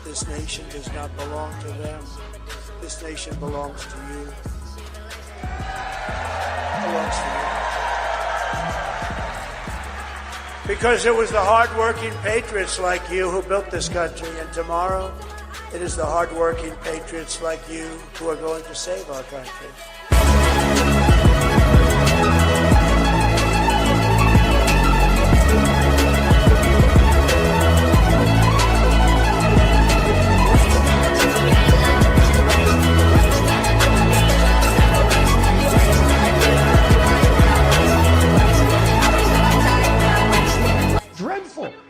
This nation does not belong to them. This nation belongs to you. It belongs to you. Because it was the hard-working patriots like you who built this country, and tomorrow it is the hard-working patriots like you who are going to save our country.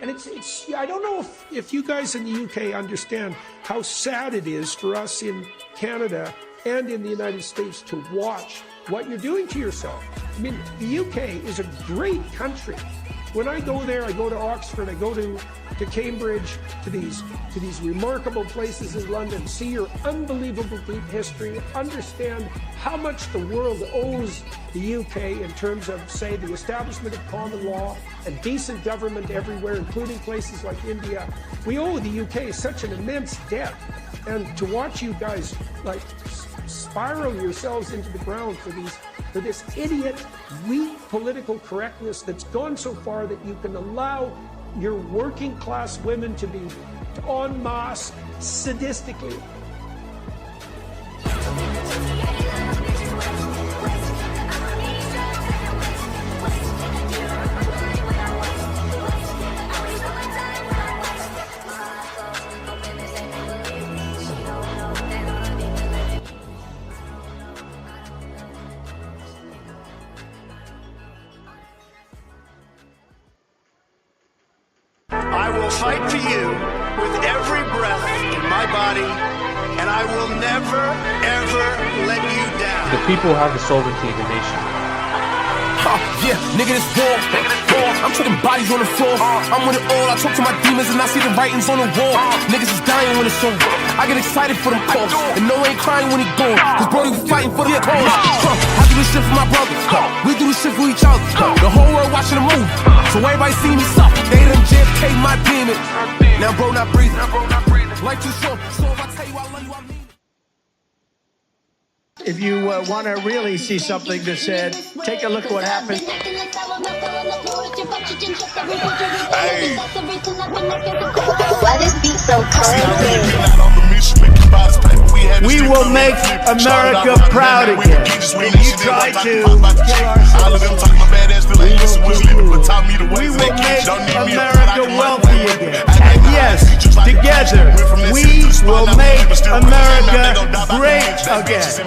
And it's I don't know if you guys in the UK understand how sad it is for us in Canada and in the United States to watch what you're doing to yourself. I mean, the UK is a great country. When I go there, I go to Oxford, I go to Cambridge, to these remarkable places in London, see your unbelievable deep history, understand how much the world owes the UK in terms of, say, the establishment of common law and decent government everywhere, including places like India. We owe the UK such an immense debt. And to watch you guys like spiral yourselves into the ground for this idiot, weak political correctness that's gone so far that you can allow your working class women to be en masse sadistically. I will fight for you with every breath in my body, and I will never, ever let you down. The people have the sovereignty of the nation. Yeah, nigga, this war. I'm putting bodies on the floor. I'm with it all. I talk to my demons and I see the writings on the wall. Niggas is dying when it's over. I get excited for them calls. And no one ain't crying when he gone. Cause bro, we fighting for the cause. I do this shit for my brothers. We do this shit for each other. The whole world watching the movie. So everybody see me suffer. They done JFK my demon. Now bro not breathing. Life too short. So if I tell you I love you, I mean it. If you want to really see something that's said, take a look at what happened. Hey. Why this beat so cold? We will make America proud again. And you try to kill we will make America wealthy again. And yes, together, we will make America great again.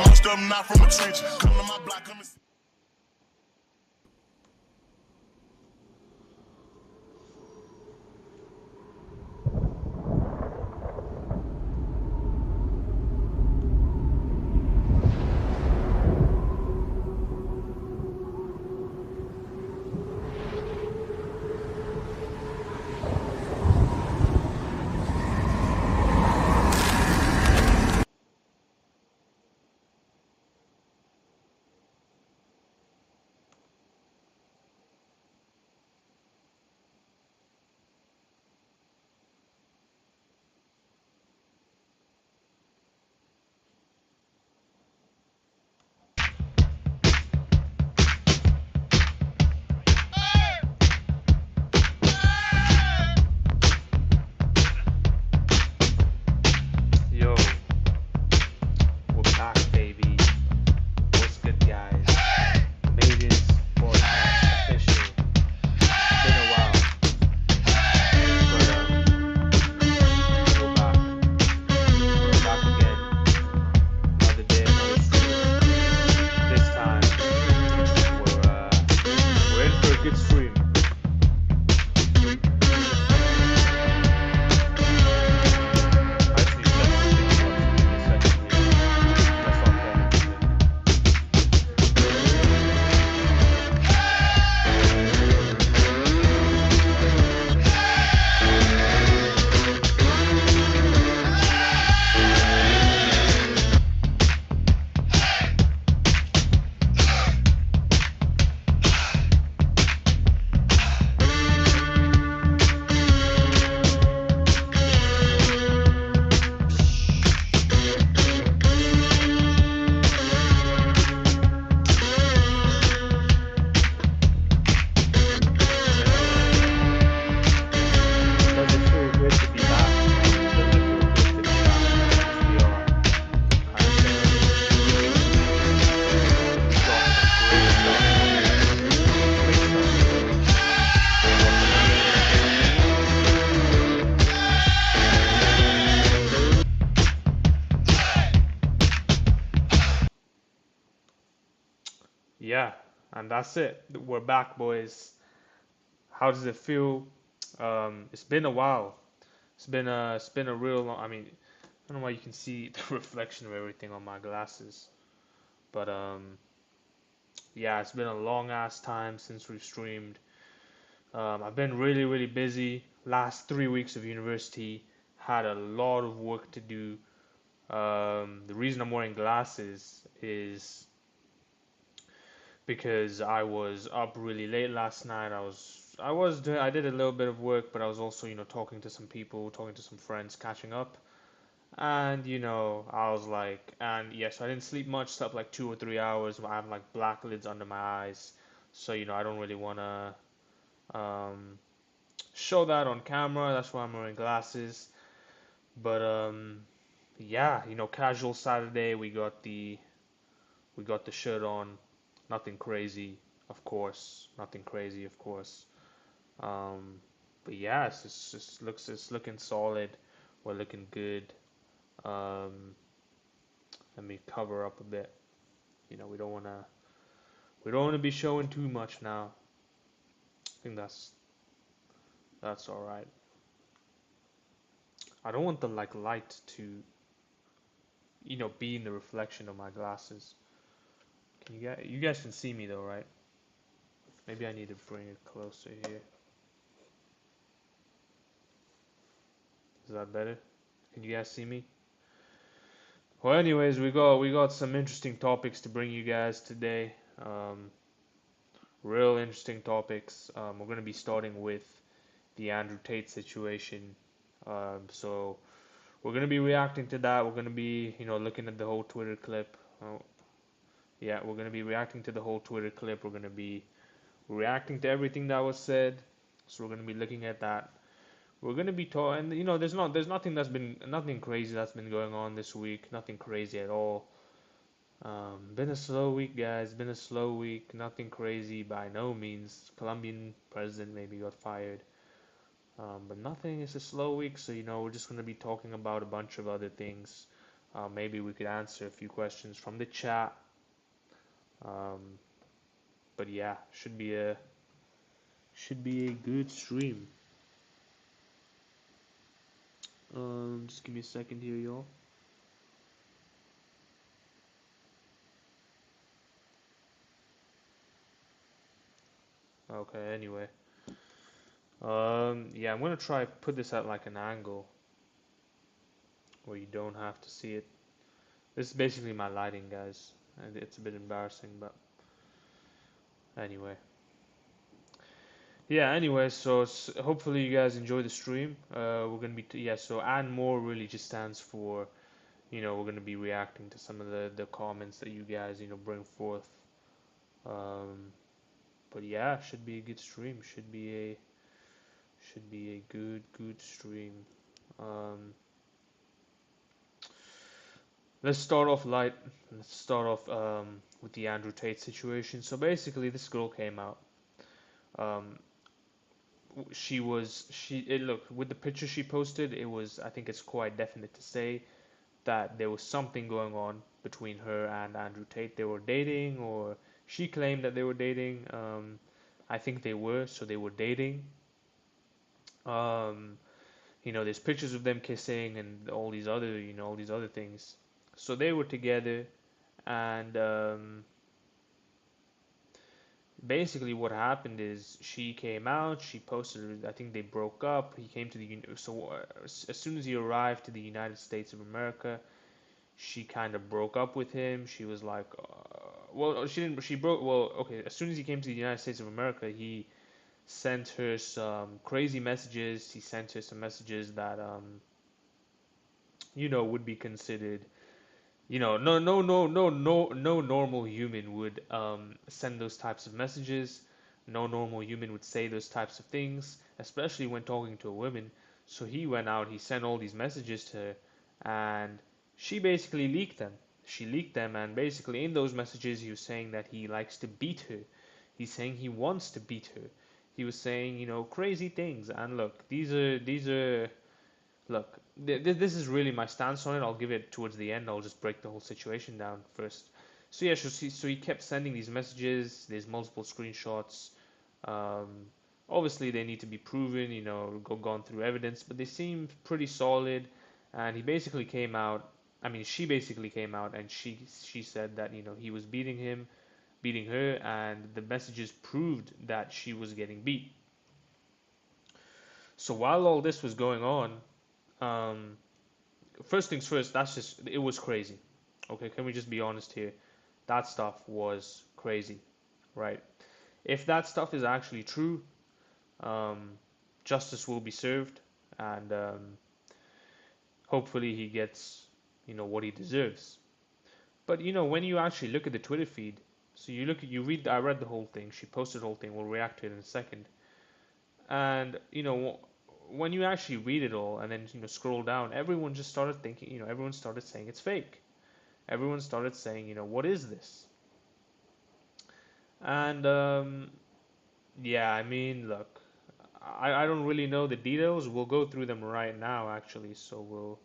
yeah, and that's it. We're back, boys. How does it feel? It's been a while. It's been a real long. I mean, I don't know why you can see the reflection of everything on my glasses, but yeah, it's been a long ass time since we've streamed. I've been really, really busy. Last 3 weeks of university, had a lot of work to do. The reason I'm wearing glasses is because I was up really late last night. I did a little bit of work, but I was also, talking to some people, talking to some friends, catching up. And, I was like, and yeah, so I didn't sleep much, slept like 2 or 3 hours. I have like black lids under my eyes. So, I don't really want to um, show that on camera. That's why I'm wearing glasses. But yeah, casual Saturday, we got the shirt on. Nothing crazy, of course. Nothing crazy, of course. Um, but yeah, it's looking solid. We're looking good. Um, Let me cover up a bit. We don't wanna be showing too much now. I think that's all right. I don't want the light to be in the reflection of my glasses. You guys can see me though, right? Maybe I need to bring it closer here. Is that better? Can you guys see me? Well, anyways, we got some interesting topics to bring you guys today. Real interesting topics. We're gonna be starting with the Andrew Tate situation. So we're gonna be reacting to that. We're gonna be, looking at the whole Twitter clip. Yeah, we're gonna be reacting to the whole Twitter clip. We're gonna be reacting to everything that was said. So we're gonna be looking at that. We're gonna be talking. There's nothing crazy that's been going on this week. Nothing crazy at all. Been a slow week, guys. Been a slow week. Nothing crazy by no means. Colombian president maybe got fired. But nothing. It's a slow week, so we're just gonna be talking about a bunch of other things. Maybe we could answer a few questions from the chat. Um, but yeah, should be a good stream. Just give me a second here, y'all. Okay, anyway. Yeah, I'm gonna try put this at like an angle where you don't have to see it. This is basically my lighting, guys, and it's a bit embarrassing, but anyway. Yeah, anyway, so hopefully you guys enjoy the stream. We're gonna be yeah. So and more really just stands for, we're gonna be reacting to some of the comments that you guys bring forth. Um, but yeah, should be a good stream. Should be a good stream. Um, let's start off light. Let's start off with the Andrew Tate situation. So basically, this girl came out. Um, look, with the picture she posted, it was, I think it's quite definite to say that there was something going on between her and Andrew Tate. They were dating, or she claimed that they were dating. I think they were, so they were dating. Um, there's pictures of them kissing and all these other things. So they were together, and basically what happened is she came out, she posted, I think they broke up. He came to as soon as he arrived to the United States of America, she kind of broke up with him. She was like, well, she didn't, she broke, well, okay, as soon as he came to the United States of America, he sent her some crazy messages. He sent her some messages that, would be considered, no normal human would send those types of messages. No normal human would say those types of things, especially when talking to a woman. So he went out, he sent all these messages to her, and she basically leaked them. She leaked them, and basically in those messages, he was saying that he likes to beat her. He's saying he wants to beat her. He was saying, crazy things. And look, these are look, this is really my stance on it. I'll give it towards the end. I'll just break the whole situation down first. So yeah, so he kept sending these messages. There's multiple screenshots. Um, Obviously, they need to be proven, gone through evidence, but they seem pretty solid. And he basically came out. I mean, she basically came out and she said that he was beating her, and the messages proved that she was getting beat. So while all this was going on, um, first things first, it was crazy. Okay, can we just be honest here? That stuff was crazy, right? If that stuff is actually true, um, justice will be served, and hopefully he gets, what he deserves. But when you actually look at the Twitter feed, so I read the whole thing. She posted the whole thing. We'll react to it in a second. And when you actually read it all and then scroll down, everyone just started thinking, everyone started saying it's fake. Everyone started saying, what is this? And yeah, I mean, look, I don't really know the details. We'll go through them right now, actually. So we'll.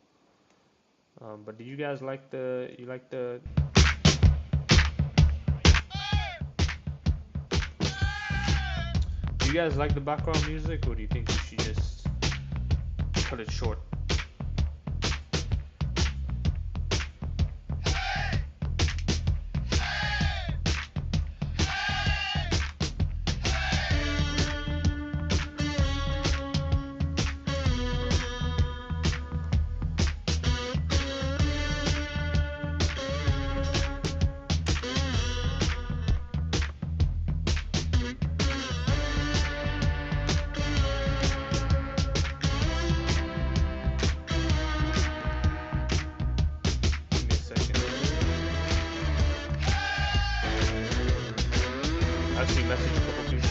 But did you guys like the? You like the? Do you guys like the background music, or do you think we should just cut it short? Actually message a couple people.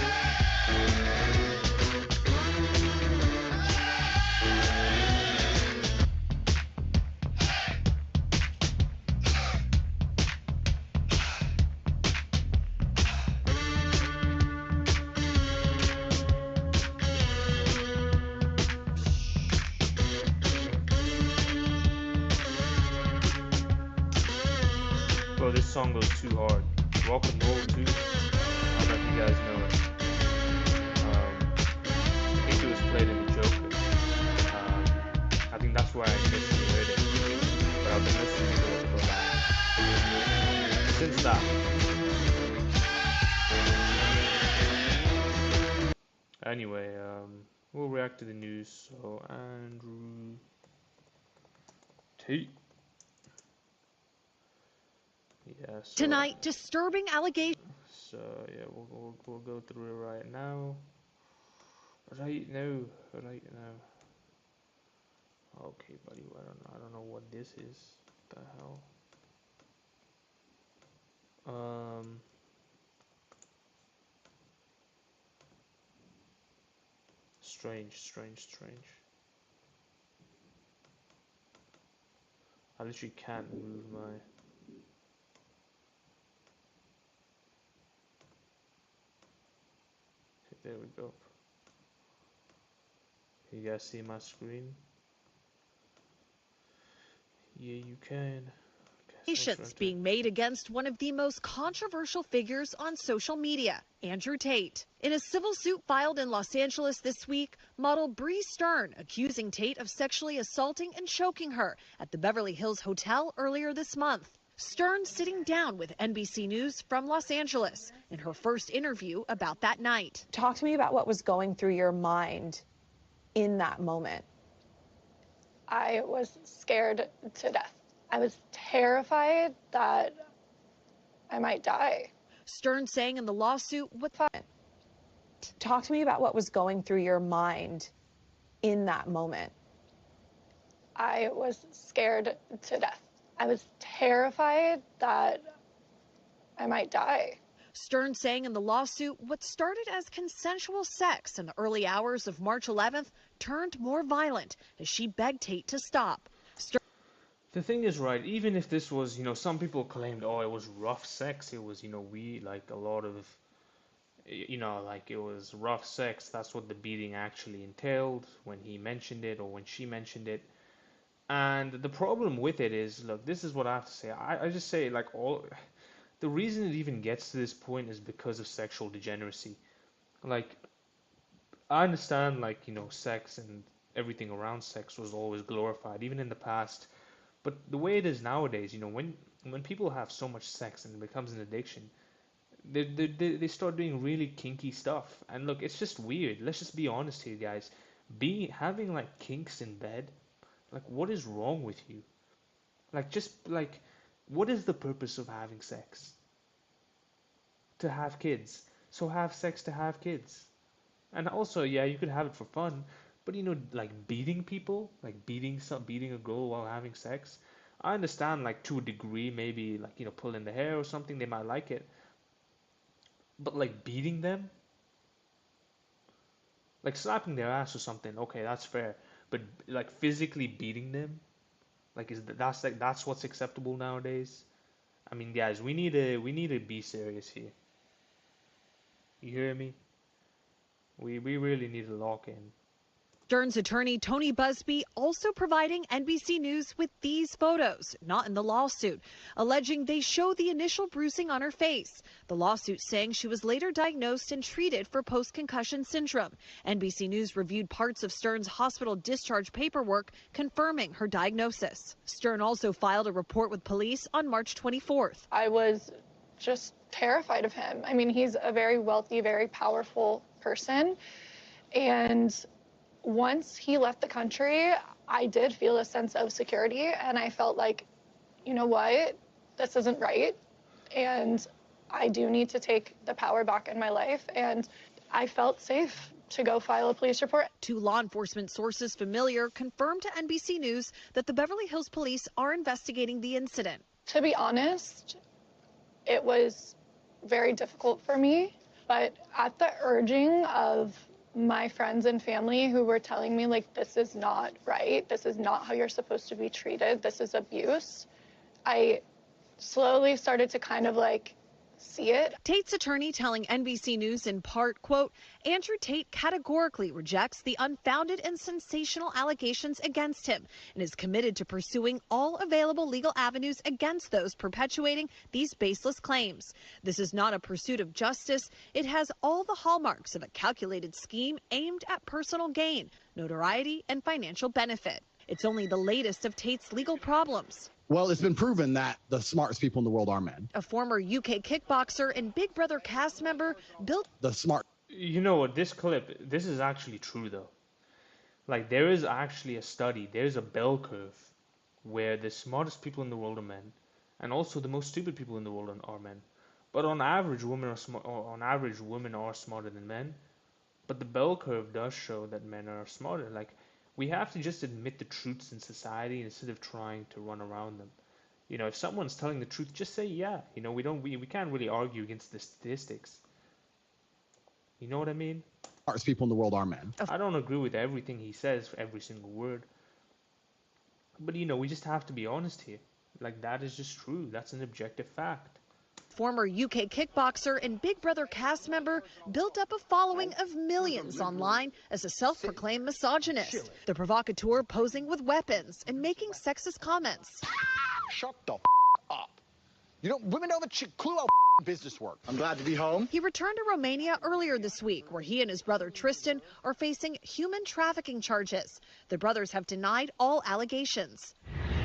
Bro, this song goes too hard. Rock and roll too. I don't know if you guys know it. I think it was played in the Joker. I think that's where I initially heard it. But I've been listening to it for since that. Anyway, we'll react to the news. So Andrew Tate. Yeah, so, tonight, disturbing allegations. So yeah, we'll go through it right now. Right now. Okay, buddy. I don't know what this is. What the hell? Strange. I literally can't move my. Okay, there we go. You guys see my screen? Yeah, you can. Being made against one of the most controversial figures on social media, Andrew Tate. In a civil suit filed in Los Angeles this week, model Bree Stern accusing Tate of sexually assaulting and choking her at the Beverly Hills Hotel earlier this month. Stern sitting down with NBC News from Los Angeles in her first interview about that night. Talk to me about what was going through your mind in that moment. I was scared to death. I was terrified that I might die. Stern saying in the lawsuit, Talk to me about what was going through your mind in that moment. I was scared to death. I was terrified that I might die. Stern saying in the lawsuit what started as consensual sex in the early hours of March 11th turned more violent as she begged Tate to stop. The thing is, right, even if this was, some people claimed, oh, it was rough sex, it was, like a lot of, like it was rough sex, that's what the beating actually entailed when he mentioned it or when she mentioned it. And the problem with it is, look, this is what I have to say. I just say, like, the reason it even gets to this point is because of sexual degeneracy. Like, I understand, like, sex and everything around sex was always glorified, even in the past. But the way it is nowadays, when people have so much sex and it becomes an addiction, they start doing really kinky stuff. And look, it's just weird. Let's just be honest here, guys. Having like kinks in bed, like, what is wrong with you? Like, just like, what is the purpose of having sex? To have kids. So have sex to have kids. And also, yeah, you could have it for fun, but like beating people, like beating a girl while having sex. I understand, like, to a degree, maybe, like, pulling the hair or something, they might like it. But like beating them, like slapping their ass or something, okay, that's fair. But like physically beating them, like, that's what's acceptable nowadays? I mean, guys, we need to be serious here. You hear me? We really need to lock in. Stern's attorney Tony Busby also providing NBC News with these photos, not in the lawsuit, alleging they show the initial bruising on her face. The lawsuit saying she was later diagnosed and treated for post-concussion syndrome. NBC News reviewed parts of Stern's hospital discharge paperwork confirming her diagnosis. Stern also filed a report with police on March 24th. I was just terrified of him. I mean, he's a very wealthy, very powerful person. And once he left the country, I did feel a sense of security, and I felt like, you know what, this isn't right, and I do need to take the power back in my life, and I felt safe to go file a police report. Two law enforcement sources familiar confirmed to NBC News that the Beverly Hills Police are investigating the incident. To be honest, it was very difficult for me, but at the urging of my friends and family who were telling me, like, this is not right, this is not how you're supposed to be treated, this is abuse, I slowly started to kind of like see it. Tate's attorney telling NBC News in part, quote, Andrew Tate categorically rejects the unfounded and sensational allegations against him and is committed to pursuing all available legal avenues against those perpetuating these baseless claims. This is not a pursuit of justice. It has all the hallmarks of a calculated scheme aimed at personal gain, notoriety, and financial benefit. It's only the latest of Tate's legal problems. Well, it's been proven that the smartest people in the world are men. A former UK kickboxer and Big Brother cast member built the smart. You know what, this is actually true though. Like, there is actually a study, there's a bell curve where the smartest people in the world are men, and also the most stupid people in the world are men. But on average, women are smarter than men. But the bell curve does show that men are smarter. Like, we have to just admit the truths in society instead of trying to run around them. If someone's telling the truth, just say yeah. We can't really argue against the statistics. You know what I mean? Smartest people in the world are men. I don't agree with everything he says, every single word. But we just have to be honest here. Like, that is just true. That's an objective fact. Former UK kickboxer and Big Brother cast member built up a following of millions online as a self-proclaimed misogynist. The provocateur posing with weapons and making sexist comments. Shut the up. Women know the clue how business works. I'm glad to be home. He returned to Romania earlier this week, where he and his brother Tristan are facing human trafficking charges. The brothers have denied all allegations.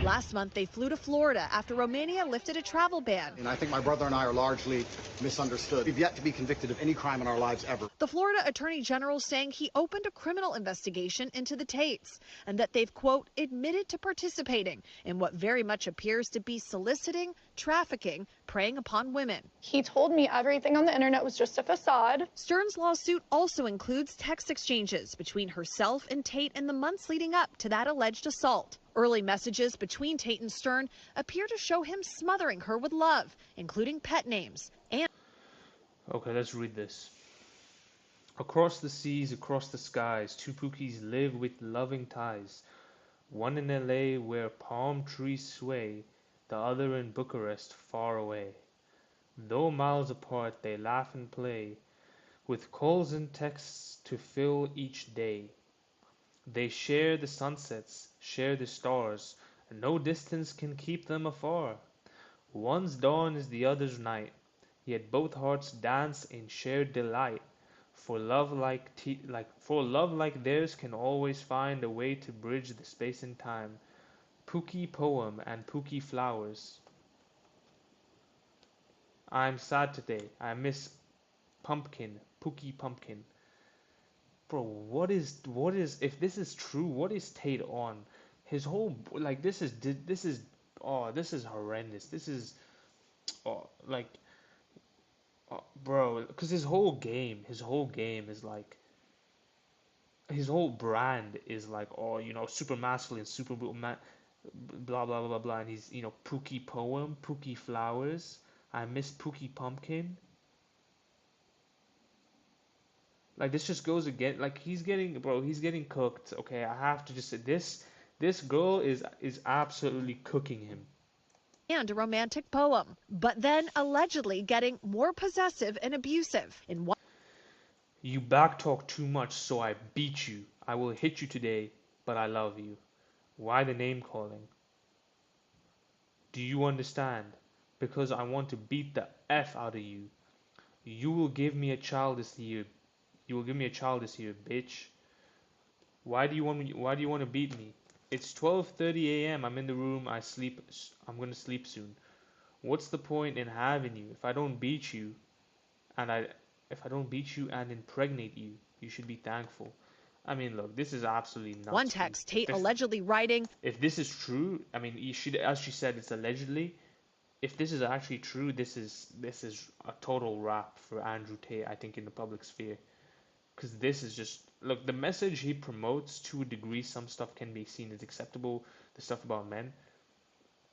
Last month, they flew to Florida after Romania lifted a travel ban. And I think my brother and I are largely misunderstood. We've yet to be convicted of any crime in our lives ever. The Florida Attorney General saying he opened a criminal investigation into the Tates and that they've, quote, admitted to participating in what very much appears to be soliciting, trafficking, preying upon women. He told me everything on the internet was just a facade. Stern's lawsuit also includes text exchanges between herself and Tate in the months leading up to that alleged assault. Early messages between Tate and Stern appear to show him smothering her with love, including pet names. And okay, let's read this. Across the seas, across the skies, two Pookies live with loving ties. One in LA where palm trees sway, the other in Bucharest far away. Though miles apart, they laugh and play, with calls and texts to fill each day. They share the sunsets, share the stars, and no distance can keep them afar. One's dawn is the other's night, yet both hearts dance in shared delight. For love like theirs can always find a way to bridge the space and time. Pookie poem and Pookie flowers. I'm sad today. I miss pumpkin, Pookie pumpkin. Bro, what is if this is true? What is Tate on? His whole like this is horrendous. This is like bro, because his whole game is like his whole brand is like super masculine, super blah blah blah blah blah, and he's Pookie poem, Pookie flowers. I miss Pookie pumpkin. Like this just goes again. Like he's getting cooked. Okay, I have to just say this girl is absolutely cooking him. And a romantic poem, but then allegedly getting more possessive and abusive. In one You backtalk too much, so I beat you. I will hit you today, but I love you. Why the name calling? Do you understand? Because I want to beat the F out of you. You will give me a child this year. You will give me a child this year, bitch. Why do you want to beat me? It's 12:30 a.m. I'm in the room. I'm going to sleep soon. What's the point in having you if I don't beat you and impregnate you? You should be thankful. I mean, look, this is absolutely nuts. one text, Tate allegedly writing, If this is true, I mean, as she said, it's allegedly. If this is actually true, this is a total wrap for Andrew Tate, I think, in the public sphere. Because this is just, look, the message he promotes, to a degree, some stuff can be seen as acceptable, the stuff about men,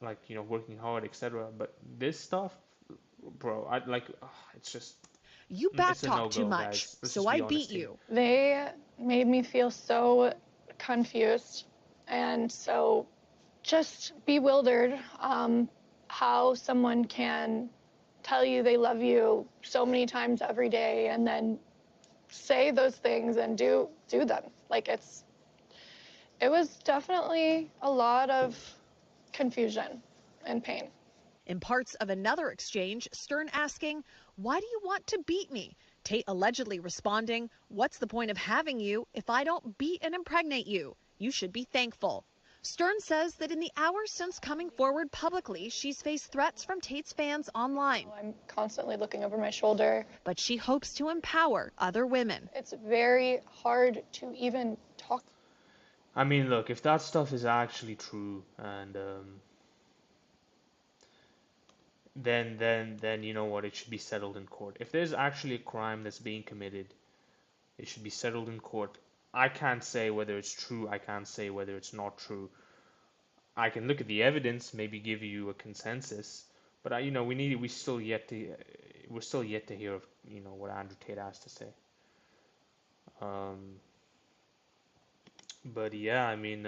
like, working hard, etc. But this stuff, bro, it's just, you it's a backtalk no-go, too much, guys. Let's so just be I beat honest here. you. They made me feel so confused and so just bewildered, how someone can tell you they love you so many times every day and then say those things and do them. Like it was definitely a lot of confusion and pain. In parts of another exchange, Stern asking, "Why do you want to beat me?" Tate allegedly responding, "What's the point of having you if I don't beat and impregnate you? You should be thankful." Stern says that in the hours since coming forward publicly, she's faced threats from Tate's fans online. I'm constantly looking over my shoulder. But she hopes to empower other women. It's very hard to even talk. I mean, look, if that stuff is actually true, and then you know what, it should be settled in court. If there's actually a crime that's being committed, it should be settled in court. I can't say whether it's true. I can't say whether it's not true. I can look at the evidence, maybe give you a consensus, but we're still yet to hear what Andrew Tate has to say. But yeah, I mean,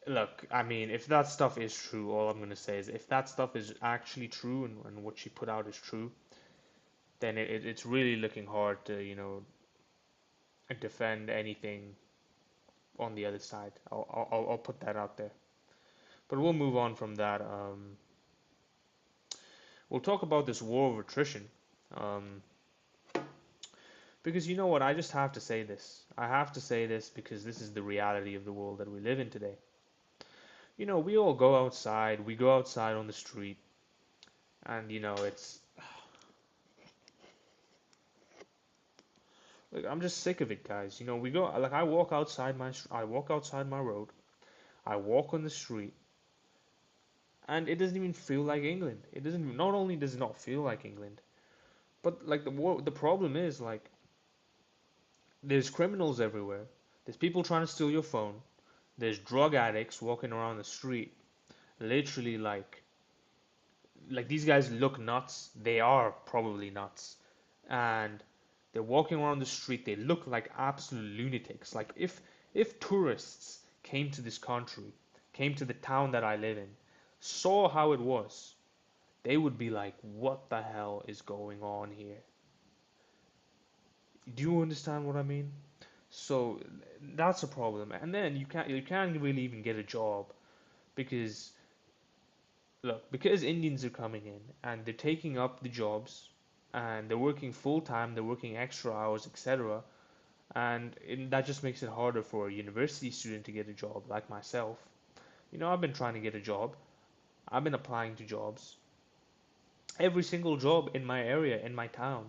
look, I mean, if that stuff is true, all I'm gonna say is if that stuff is actually true and what she put out is true, then it's really looking hard to defend anything on the other side. I'll put that out there. But we'll move on from that. We'll talk about this war of attrition. Because you know what, I just have to say this. I have to say this because this is the reality of the world that we live in today. We all go outside. We go outside on the street, and it's. Like, I'm just sick of it, guys. We go, like, I walk outside my road. I walk on the street, and it doesn't even feel like England. It doesn't. Not only does it not feel like England, but like the problem is, like, there's criminals everywhere. There's people trying to steal your phone. There's drug addicts walking around the street. Literally, like these guys look nuts. They are probably nuts, and they're walking around the street. They look like absolute lunatics. Like if tourists came to this country, came to the town that I live in, saw how it was, they would be like, "What the hell is going on here?" Do you understand what I mean? So that's a problem. And then you can't really even get a job because look, because Indians are coming in and they're taking up the jobs and they're working full time, they're working extra hours, etc. That just makes it harder for a university student to get a job like myself. I've been trying to get a job. I've been applying to jobs. Every single job in my area, in my town,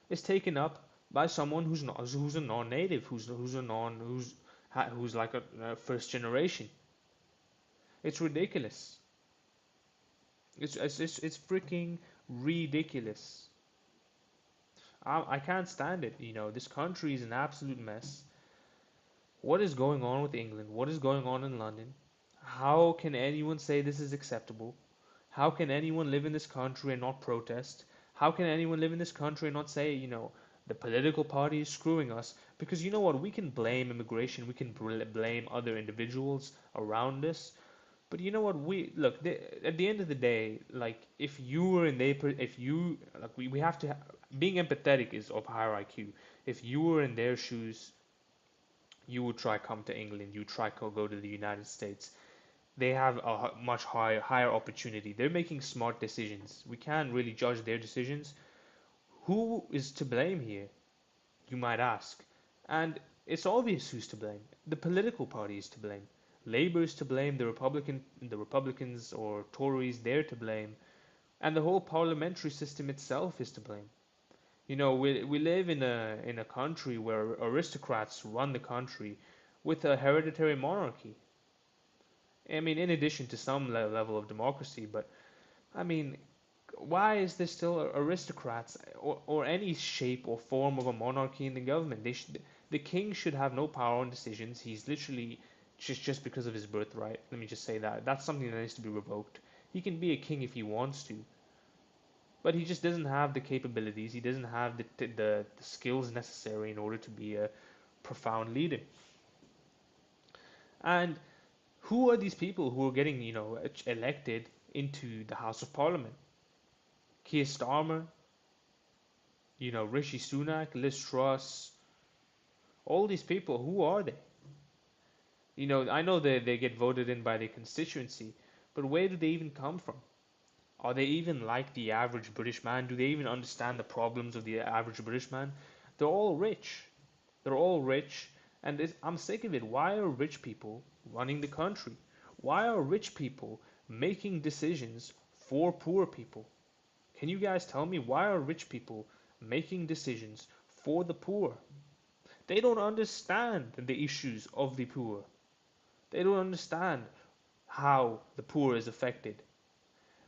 is taken up by someone who's a non-native, who's like a first generation. It's ridiculous. It's freaking ridiculous. I can't stand it. This country is an absolute mess. What is going on with England? What is going on in London? How can anyone say this is acceptable? How can anyone live in this country and not protest? How can anyone live in this country and not say, the political party is screwing us? Because you know what? We can blame immigration. We can blame other individuals around us. But you know what? At the end of the day, like if you were in their, if you like, we have to. Being empathetic is of higher IQ. If you were in their shoes, you would try come to England. You try go to the United States. They have a much higher opportunity. They're making smart decisions. We can't really judge their decisions. Who is to blame here? You might ask. And it's obvious who's to blame. The political party is to blame. Labour is to blame. The Republicans or Tories, they're to blame. And the whole parliamentary system itself is to blame. We live in a country where aristocrats run the country with a hereditary monarchy. I mean, in addition to some level of democracy, but I mean, why is there still aristocrats or any shape or form of a monarchy in the government? The king should have no power on decisions. He's literally just because of his birthright. Let me just say that. That's something that needs to be revoked. He can be a king if he wants to, but he just doesn't have the capabilities. He doesn't have the skills necessary in order to be a profound leader. And who are these people who are getting, elected into the House of Parliament? Keir Starmer, Rishi Sunak, Liz Truss, all these people, who are they? I know they get voted in by their constituency, but where do they even come from? Are they even like the average British man? Do they even understand the problems of the average British man? They're all rich. They're all rich, and I'm sick of it. Why are rich people running the country? Why are rich people making decisions for poor people? Can you guys tell me, why are rich people making decisions for the poor? They don't understand the issues of the poor. They don't understand how the poor is affected.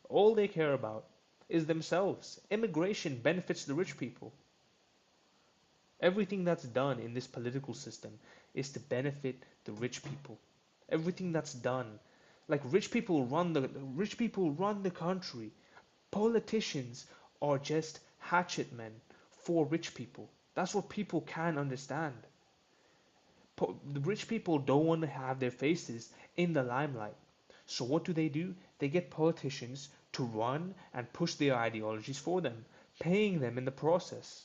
All they care about is themselves. Immigration benefits the rich people. Everything that's done in this political system is to benefit the rich people. Everything that's done, like rich people run the country. Politicians are just hatchet men for rich people. That's what people can understand. The rich people don't want to have their faces in the limelight. So what do? They get politicians to run and push their ideologies for them, paying them in the process.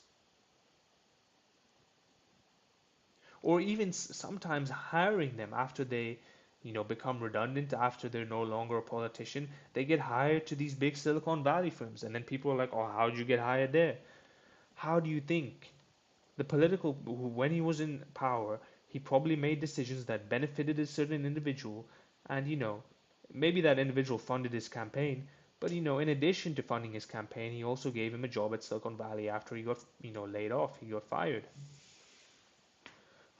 Or even sometimes hiring them after they become redundant, after they're no longer a politician. They get hired to these big Silicon Valley firms, and then people are like, oh, how did you get hired there? How do you think when he was in power, he probably made decisions that benefited a certain individual, and maybe that individual funded his campaign, but in addition to funding his campaign, he also gave him a job at Silicon Valley after he got laid off. He got fired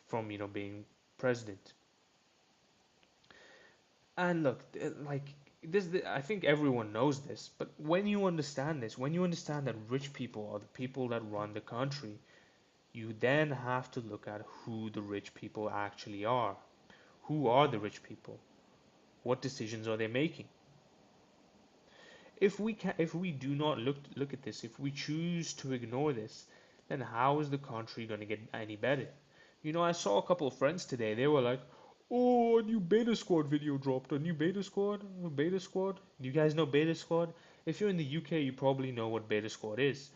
from being president. And look, like this, I think everyone knows this, but when you understand this, when you understand that rich people are the people that run the country, you then have to look at who the rich people actually are. Who are the rich people? What decisions are they making? If we do not look at this, if we choose to ignore this, then how is the country going to get any better? I saw a couple of friends today. They were like, "Oh, a new Beta Squad video dropped. A new Beta Squad. Beta Squad. Do you guys know Beta Squad? If you're in the UK, you probably know what Beta Squad is.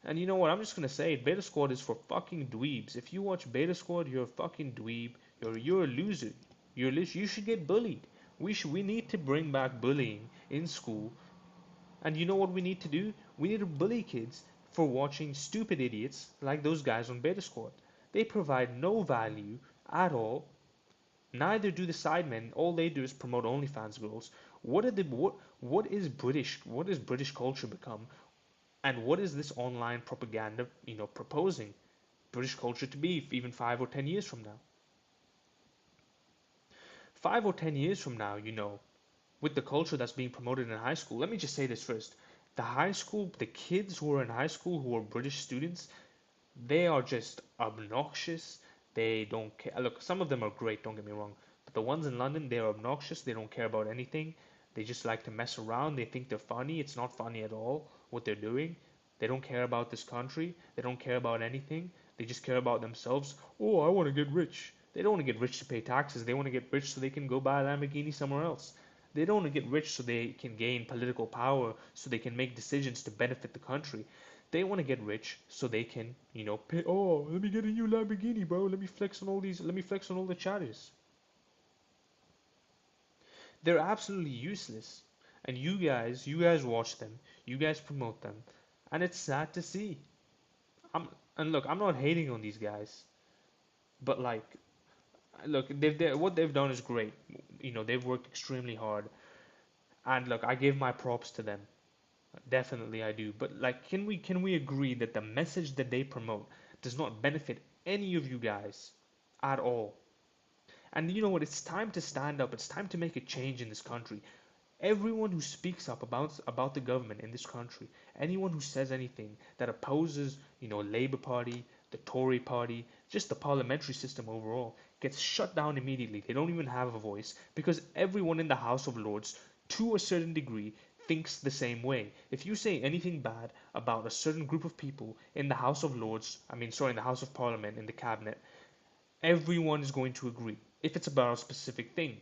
And you know what? I'm just gonna say it. Beta Squad is for fucking dweebs. If you watch Beta Squad, you're a fucking dweeb. You're a loser. You should get bullied. We need to bring back bullying in school. And you know what we need to do? We need to bully kids for watching stupid idiots like those guys on Beta Squad. They provide no value at all. Neither do the sidemen. All they do is promote OnlyFans girls. What is British culture become? And what is this online propaganda, proposing British culture to be even 5 or 10 years from now? 5 or 10 years from now, with the culture that's being promoted in high school, let me just say this first. The kids who are in high school who are British students, they are just obnoxious. They don't care. Look, some of them are great, don't get me wrong. But the ones in London, they're obnoxious. They don't care about anything. They just like to mess around. They think they're funny. It's not funny at all what they're doing. They don't care about this country. They don't care about anything. They just care about themselves. Oh, I want to get rich. They don't want to get rich to pay taxes. They want to get rich so they can go buy a Lamborghini somewhere else. They don't want to get rich so they can gain political power, so they can make decisions to benefit the country. They want to get rich so they can, pay. Oh, let me get a new Lamborghini, bro. Let me flex on all these. Let me flex on all the chatters. They're absolutely useless. And you guys watch them. You guys promote them, and it's sad to see. And look, I'm not hating on these guys, but like, look, what they've done is great. They've worked extremely hard, and look, I give my props to them. Definitely, I do. But like, can we agree that the message that they promote does not benefit any of you guys at all? And you know what? It's time to stand up. It's time to make a change in this country. Everyone who speaks up about the government in this country, anyone who says anything that opposes, Labour Party, the Tory Party, just the parliamentary system overall, gets shut down immediately. They don't even have a voice because everyone in the House of Lords, to a certain degree, thinks the same way. If you say anything bad about a certain group of people in the House of Lords, in the House of Parliament, in the cabinet, everyone is going to agree if it's about a specific thing.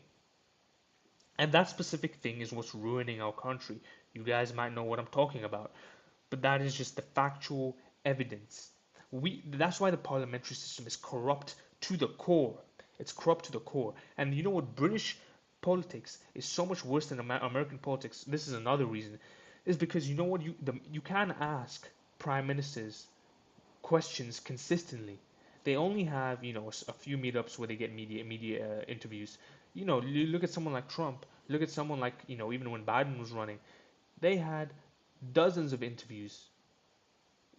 And that specific thing is what's ruining our country. You guys might know what I'm talking about, but that is just the factual evidence. That's why the parliamentary system is corrupt to the core. It's corrupt to the core. And you know what? British politics is so much worse than American politics. This is another reason. Is because you know what? You can ask prime ministers questions consistently. They only have, a few meetups where they get media interviews. You look at someone like Trump. Look at someone like, even when Biden was running, they had dozens of interviews.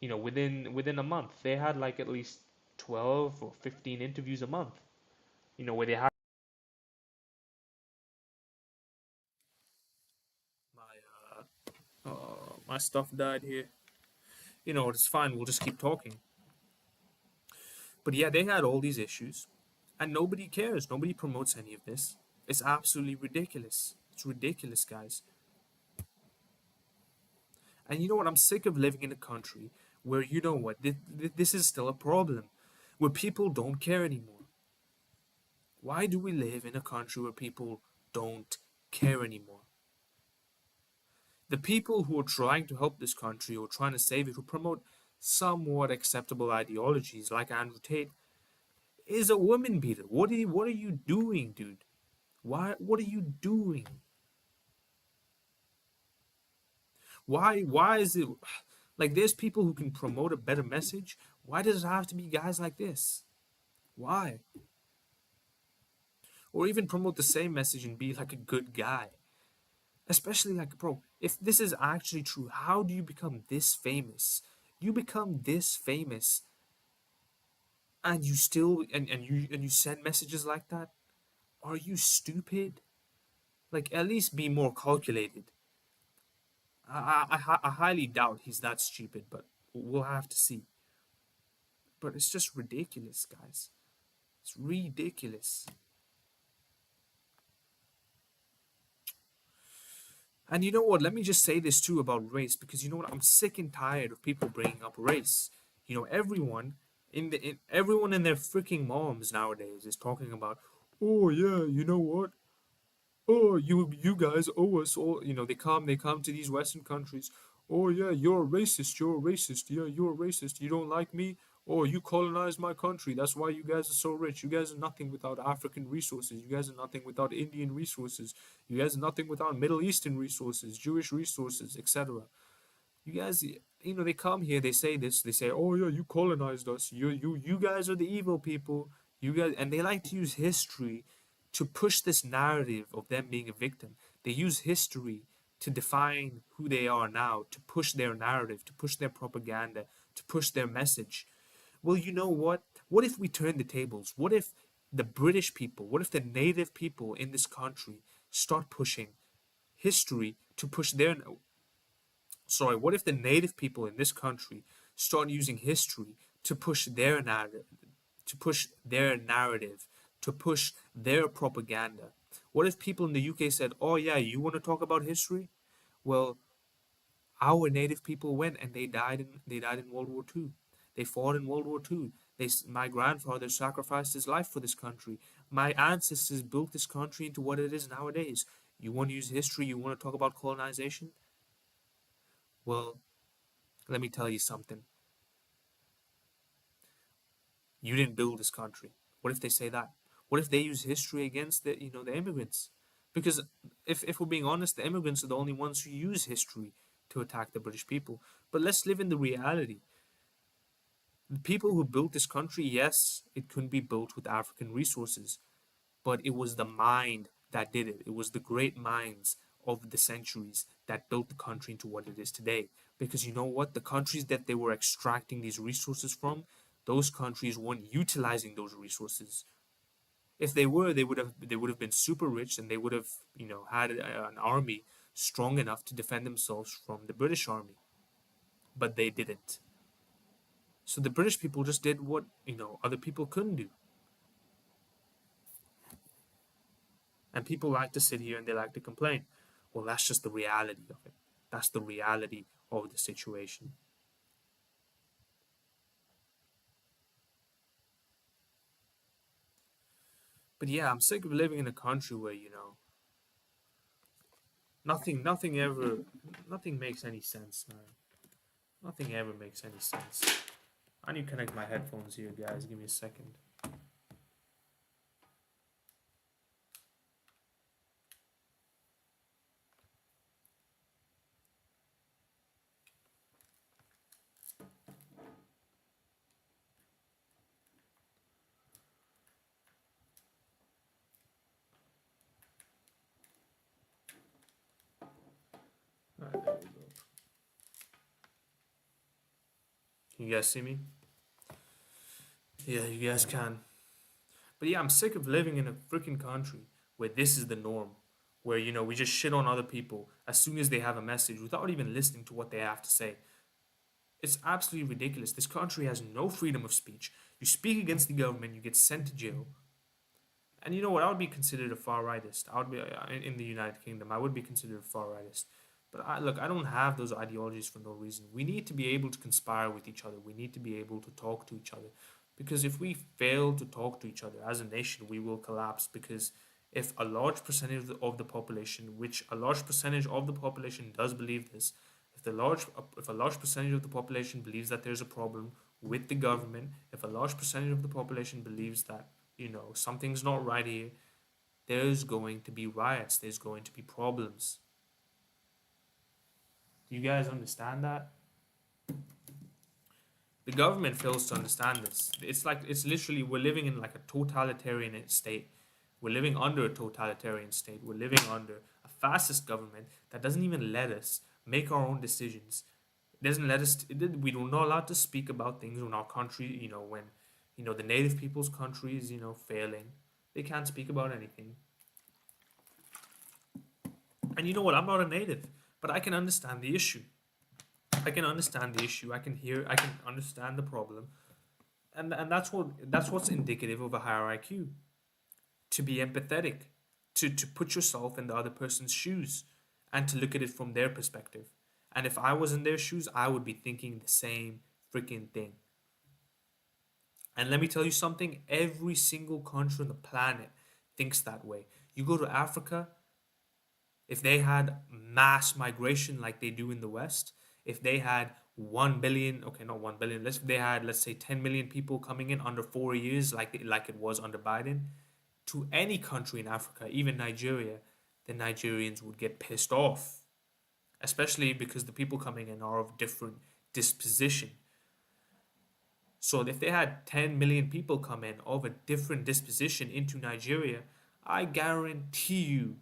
Within a month, they had like at least 12 or 15 interviews a month. Where they had my stuff died here. It's fine. We'll just keep talking. But yeah, they had all these issues, and nobody cares. Nobody promotes any of this. It's absolutely ridiculous. It's ridiculous, guys. And you know what? I'm sick of living in a country where, this is still a problem, where people don't care anymore. Why do we live in a country where people don't care anymore? The people who are trying to help this country or trying to save it, who promote somewhat acceptable ideologies like Andrew Tate, is a woman beater. What are you doing, dude? What are you doing? Why is it like there's people who can promote a better message? Why does it have to be guys like this? Why? Or even promote the same message and be like a good guy. Especially like, bro, if this is actually true, how do you become this famous? You become this famous and you still and you send messages like that? Are you stupid? Like, at least be more calculated. I highly doubt he's that stupid, but we'll have to see. But it's just ridiculous, guys. It's ridiculous. And you know what? Let me just say this too about race, because you know what? I'm sick and tired of people bringing up race. Everyone everyone and their freaking moms nowadays is talking about, oh yeah, you know what? Oh, you guys owe us all. They come to these Western countries. Oh yeah, you're a racist. You're a racist. Yeah, you're a racist. You don't like me. oh, you colonized my country, that's why you guys are so rich. You guys are nothing without African resources. You guys are nothing without Indian resources. You guys are nothing without Middle Eastern resources, Jewish resources, etc. You guys, they come here, they say this, they say, oh yeah, you colonized us. You guys are the evil people. You guys, and they like to use history to push this narrative of them being a victim. They use history to define who they are now, to push their narrative, to push their propaganda, to push their message. Well, you know what? What if we turn the tables? What if the British people, what if the native people in this country start pushing history to push their what if the native people in this country start using history to push their narrative, to push their narrative, to push their propaganda? What if people in the UK said, "Oh yeah, you want to talk about history? Well, our native people went and they died in World War II. They fought in World War II. My grandfather sacrificed his life for this country. My ancestors built this country into what it is nowadays. You want to use history? You want to talk about colonization? Well, let me tell you something. You didn't build this country. What if they say that? What if they use history against the immigrants? Because if we're being honest, the immigrants are the only ones who use history to attack the British people. But let's live in the reality. The people who built this country, yes, it couldn't be built with African resources, but it was the mind that did it. It was the great minds of the centuries that built the country into what it is today. Because you know what? The countries that they were extracting these resources from, those countries weren't utilizing those resources. If they were, they would have been super rich, and they would have had an army strong enough to defend themselves from the British army. But they didn't. So the British people just did what other people couldn't do. And people like to sit here and they like to complain. Well, that's just the reality of it. That's the reality of the situation. But yeah, I'm sick of living in a country where, nothing makes any sense, man. Nothing ever makes any sense. I need to connect my headphones here, guys. Give me a second. Alright, there we go. Can you guys see me? Yeah, you guys can. But yeah, I'm sick of living in a freaking country where this is the norm. Where, we just shit on other people as soon as they have a message without even listening to what they have to say. It's absolutely ridiculous. This country has no freedom of speech. You speak against the government, you get sent to jail. And you know what? I would be considered a far rightist. I would be in the United Kingdom. I would be considered a far rightist. But I don't have those ideologies for no reason. We need to be able to conspire with each other. We need to be able to talk to each other. Because if we fail to talk to each other as a nation, we will collapse. Because if a large percentage of the population, which a large percentage of the population does believe this, if a large percentage of the population believes that there's a problem with the government, if a large percentage of the population believes that, something's not right here, there's going to be riots, there's going to be problems. Do you guys understand that? The government fails to understand this. It's literally, we're living in like a totalitarian state. We're living under a totalitarian state. We're living under a fascist government that doesn't even let us make our own decisions. It doesn't let us, we're not allowed to speak about things in our country, when, the native people's country is, failing. They can't speak about anything. And you know what? I'm not a native, but I can understand the issue. I can understand the issue. I can understand the problem. And that's what's indicative of a higher IQ. To be empathetic, to put yourself in the other person's shoes and to look at it from their perspective. And if I was in their shoes, I would be thinking the same freaking thing. And let me tell you something, every single country on the planet thinks that way. You go to Africa, if they had mass migration like they do in the West, if they had 1 billion, okay, not 1 billion, they had, let's say, 10 million people coming in under 4 years, like it was under Biden, to any country in Africa, even Nigeria, the Nigerians would get pissed off, especially because the people coming in are of different disposition. So if they had 10 million people come in of a different disposition into Nigeria, I guarantee you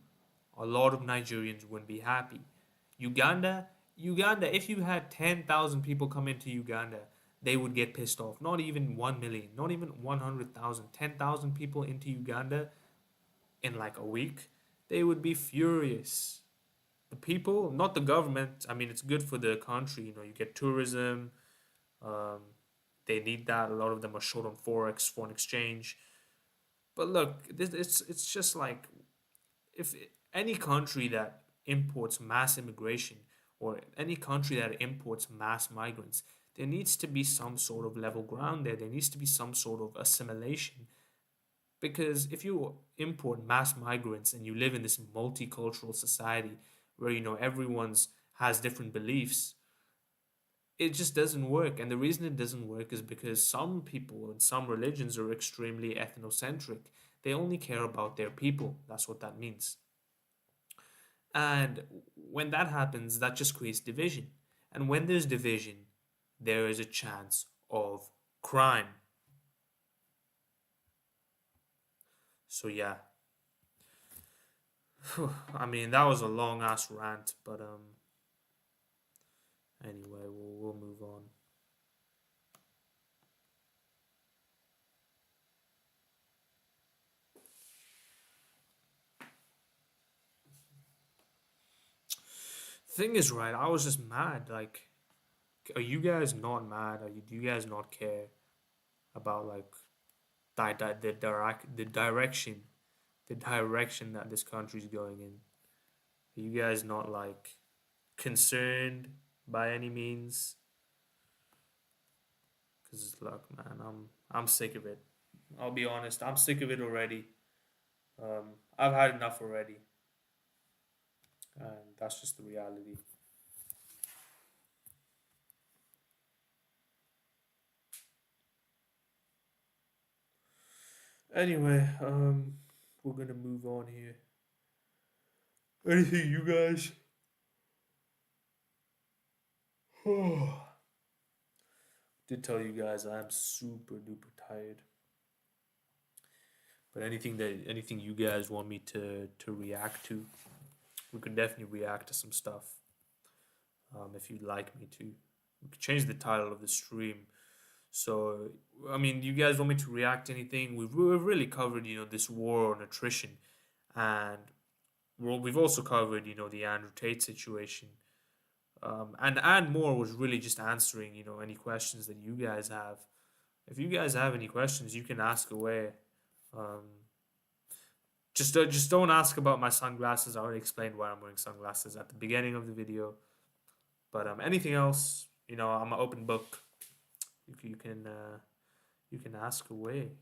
a lot of Nigerians wouldn't be happy. Uganda, if you had 10,000 people come into Uganda, they would get pissed off. Not even 1 million, not even 100,000, 10,000 people into Uganda in like a week, they would be furious. The people, not the government. I mean, it's good for the country. You know, you get tourism. They need that. A lot of them are short on forex, foreign exchange. But look, it's just like, if any country that imports mass immigration, or any country that imports mass migrants, there needs to be some sort of level ground there. There needs to be some sort of assimilation. Because if you import mass migrants and you live in this multicultural society where, you know, everyone's has different beliefs, it just doesn't work. And the reason it doesn't work is because some people and some religions are extremely ethnocentric. They only care about their people. That's what that means. And when that happens, that just creates division. And when there's division, there is a chance of crime. So yeah. I mean, that was a long ass rant, but anyway, we'll move on. Thing is, right, I was just mad. Like, are you guys not mad? Do you guys not care about like the direction that this country's going in? Are you guys not like concerned by any means? Because look, man, I'm sick of it. I'll be honest, I'm sick of it already. I've had enough already, and that's just the reality. Anyway, we're gonna move on here. Anything you guys? Did tell you guys I'm super duper tired. But anything you guys want me to react to, we could definitely react to some stuff. If you'd like me to, we could change the title of the stream. So, I mean, you guys want me to react to anything? We've really covered, you know, this war on attrition, and we've also covered, you know, the Andrew Tate situation, and more was really just answering, you know, any questions that you guys have. If you guys have any questions, you can ask away. Just don't ask about my sunglasses. I already explained why I'm wearing sunglasses at the beginning of the video. But anything else, you know, I'm an open book. You can ask away.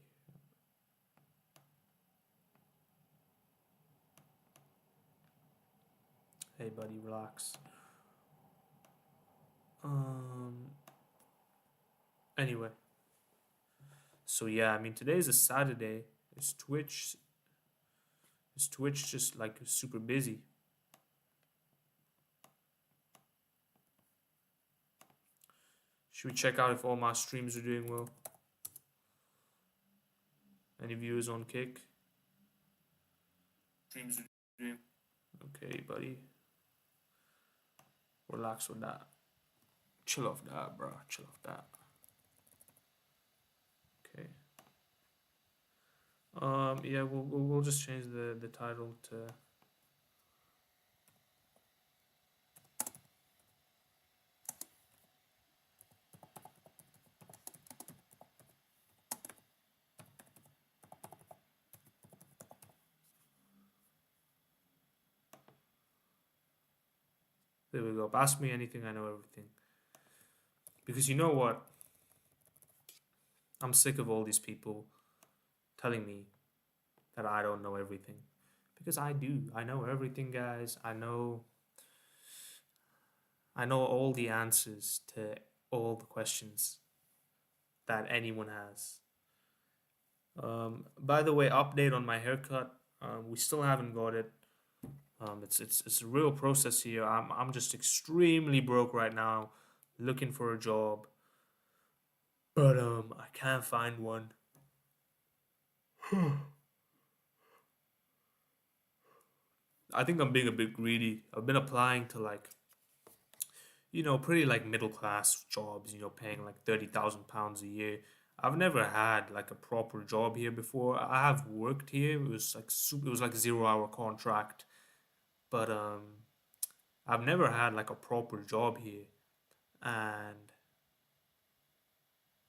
Hey buddy, relax. Anyway. So yeah, I mean, today is a Saturday. Is Twitch just like super busy? Should we check out if all my streams are doing well? Any viewers on Kick? Streams are doing okay, buddy. Relax with that. Chill off that, bro. Chill off that. Okay. Yeah, we'll just change the title to. There we go. Ask me anything, I know everything. Because you know what? I'm sick of all these people telling me that I don't know everything. Because I do. I know everything, guys. I know I know all the answers to all the questions that anyone has. By the way, update on my haircut. We still haven't got it. It's a real process here. I'm just extremely broke right now, looking for a job, but I can't find one. I think I'm being a bit greedy. I've been applying to like, pretty like middle class jobs, paying like £30,000 a year. I've never had like a proper job here before. I have worked here. It was like it was like 0 hour contract, but I've never had like a proper job here, and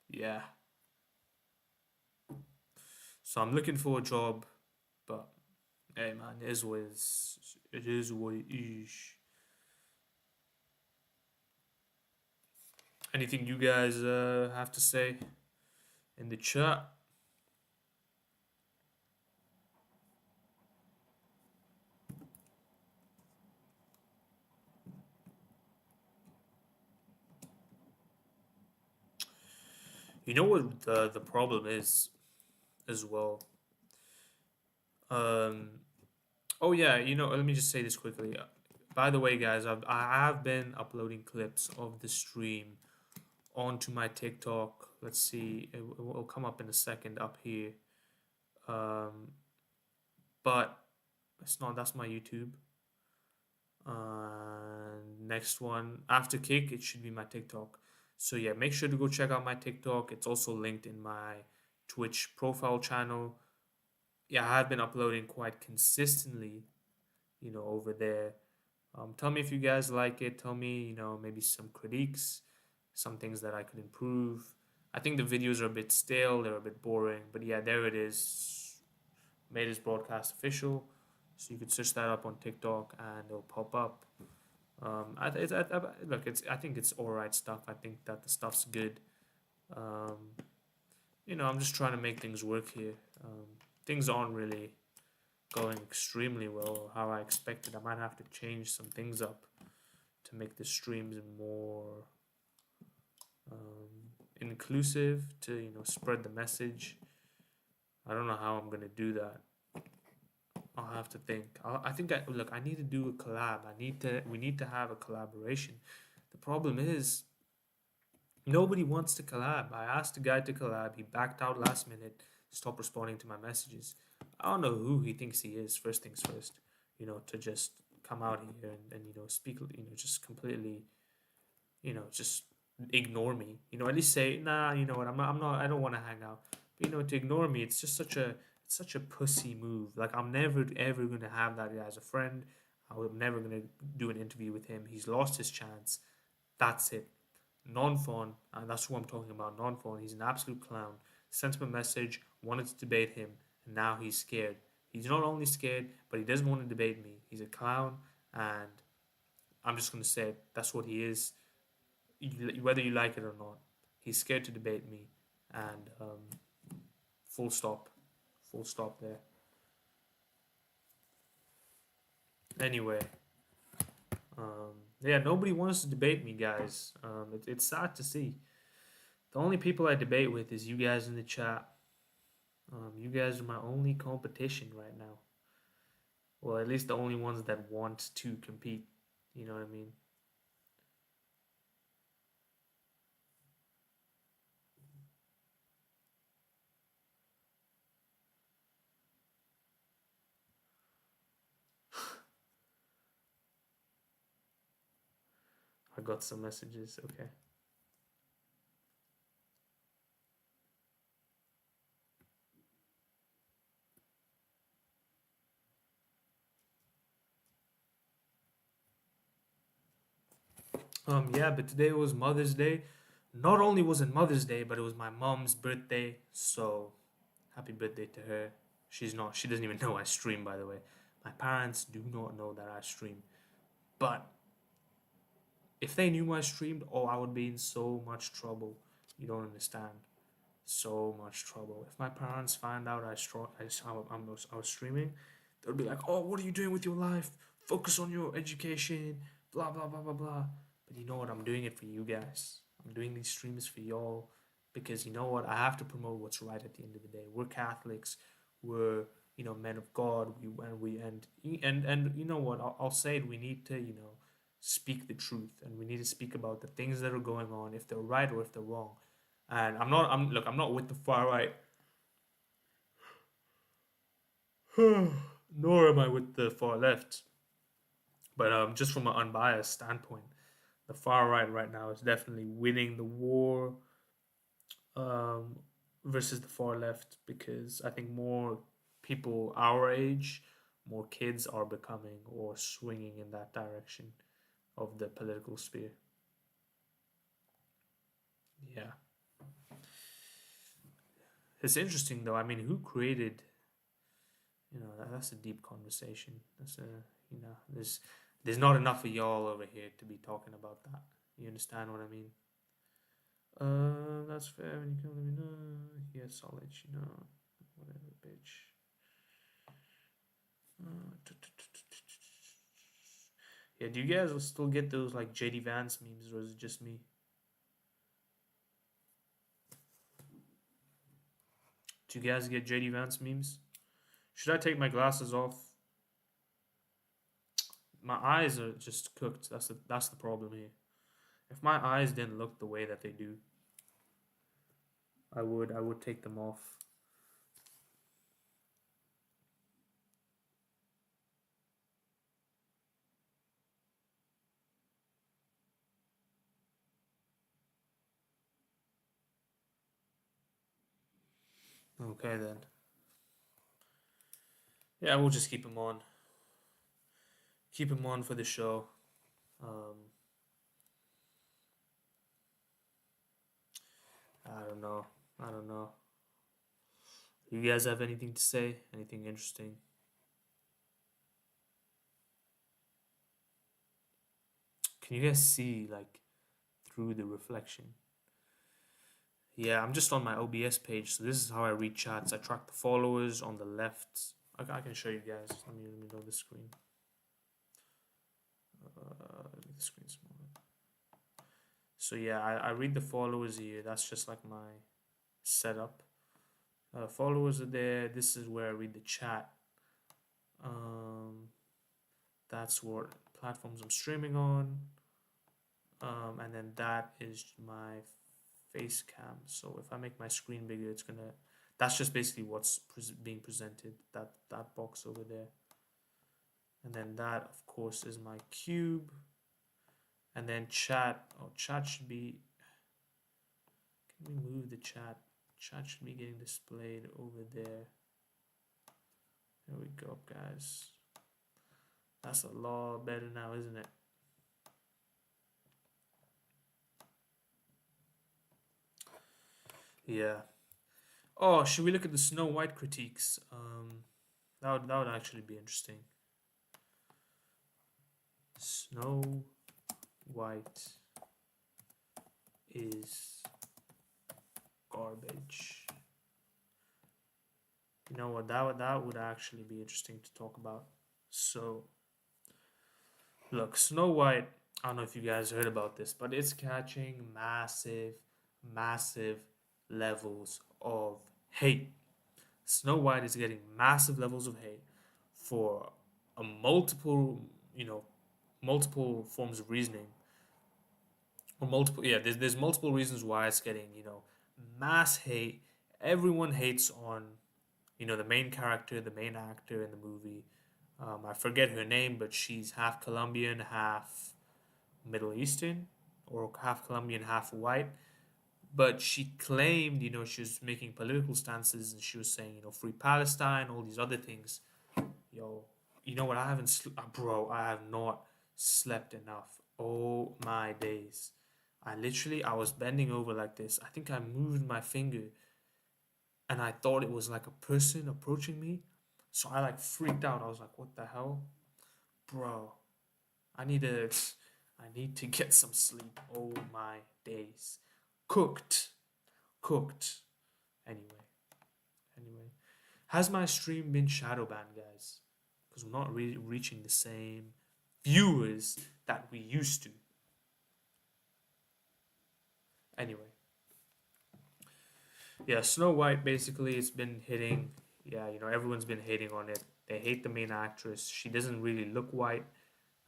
yeah. So I'm looking for a job, but hey man, it is what it is. What it is. Anything you guys have to say in the chat? You know what the problem is as well? Oh yeah, let me just say this quickly. By the way, guys, I have been uploading clips of the stream onto my TikTok. Let's see, it will come up in a second up here. But it's not. That's my YouTube. Next one after Kick, it should be my TikTok. So yeah, make sure to go check out my TikTok. It's also linked in my Twitch profile channel. Yeah, I have been uploading quite consistently, over there. Tell me if you guys like it. Tell me, maybe some critiques, some things that I could improve. I think the videos are a bit stale. They're a bit boring. But yeah, there it is. Made his broadcast official. So you could search that up on TikTok and it'll pop up. I think it's alright stuff. I think that the stuff's good. I'm just trying to make things work here. Things aren't really going extremely well or how I expected. I might have to change some things up to make the streams more inclusive, to spread the message. I don't know how I'm gonna do that. I'll have to think. I need to do a collab. We need to have a collaboration. The problem is nobody wants to collab. I asked the guy to collab. He backed out last minute. Stopped responding to my messages. I don't know who he thinks he is. First things first, to just come out here and speak, just completely, just ignore me. At least say, nah, you know what, I'm not, I don't want to hang out. But, to ignore me, it's just such a pussy move. Like, I'm never ever gonna have that guy as a friend. I'm never gonna do an interview with him. He's lost his chance. That's it. Non-phone, and that's who I'm talking about. Non-phone. He's an absolute clown. Sent him a message, wanted to debate him, and now he's scared. He's not only scared, but he doesn't want to debate me. He's a clown, and I'm just gonna say it. That's what he is. Whether you like it or not, he's scared to debate me, and full stop. Full stop there. Anyway, yeah, nobody wants to debate me, guys. It's sad to see. The only people I debate with is you guys in the chat. You guys are my only competition right now. Well, at least the only ones that want to compete. You know what I mean? I got some messages, okay. Yeah, but today was Mother's Day. Not only was it Mother's Day, but it was my mom's birthday. So, happy birthday to her. She doesn't even know I stream, by the way. My parents do not know that I stream. But if they knew I streamed, I would be in so much trouble. You don't understand. So much trouble. If my parents find out I was streaming, they'll be like, "Oh, what are you doing with your life? Focus on your education, blah, blah, blah, blah, blah." But you know what? I'm doing it for you guys. I'm doing these streams for y'all because you know what? I have to promote what's right at the end of the day. We're Catholics. We're, you know, men of God. And you know what? I'll say it. We need to, you know, speak the truth, and we need to speak about the things that are going on, if they're right or if they're wrong. And I'm not with the far right. Nor am I with the far left. But just from an unbiased standpoint, the far right now is definitely winning the war versus the far left, because I think more people our age, more kids are becoming or swinging in that direction of the political sphere. Yeah. It's interesting though. I mean, who created, you know, that's a deep conversation. That's a, you know, there's not enough of y'all over here to be talking about that. You understand what I mean? That's fair. When you come to me, no, yes, I'll let you know. Whatever, bitch. Yeah, do you guys still get those like JD Vance memes, or is it just me? Do you guys get JD Vance memes? Should I take my glasses off? My eyes are just cooked. That's the problem here. If my eyes didn't look the way that they do, I would take them off. Okay then. Yeah, we'll just keep him on. Keep him on for the show. I don't know. I don't know. You guys have anything to say? Anything interesting? Can you guys see like through the reflection? Yeah, I'm just on my OBS page, so this is how I read chats. I track the followers on the left. I can show you guys. Let me know the screen. Make the screen smaller. So yeah, I read the followers here. That's just like my setup. Followers are there. This is where I read the chat. That's what platforms I'm streaming on. And then that is my face cam. So if I make my screen bigger, it's gonna. That's just basically what's being presented. That box over there. And then that, of course, is my cube. And then chat. Oh, chat should be. Can we move the chat? Chat should be getting displayed over there. There we go, guys. That's a lot better now, isn't it? Yeah. Oh, should we look at the Snow White critiques? That would actually be interesting. Snow White is garbage. You know what? That would actually be interesting to talk about. So, look, Snow White. I don't know if you guys heard about this, but it's catching massive levels of hate. Snow White is getting massive levels of hate for a multiple forms of reasoning, or multiple, yeah, there's multiple reasons why it's getting, mass hate. Everyone hates on, the main character, the main actor in the movie. I forget her name, but she's half Colombian, half Middle Eastern, or half Colombian, half white. But she claimed, she was making political stances, and she was saying, free Palestine, all these other things. Yo, you know what? I have not slept enough. Oh my days. I was bending over like this. I think I moved my finger, and I thought it was like a person approaching me. So I freaked out. I was like, what the hell? Bro, I need to get some sleep. Oh my days. Cooked. Anyway. Has my stream been shadow banned, guys? Because we're not reaching the same viewers that we used to. Anyway, yeah, Snow White basically it's been hitting. Yeah, everyone's been hating on it. They hate the main actress. She doesn't really look white.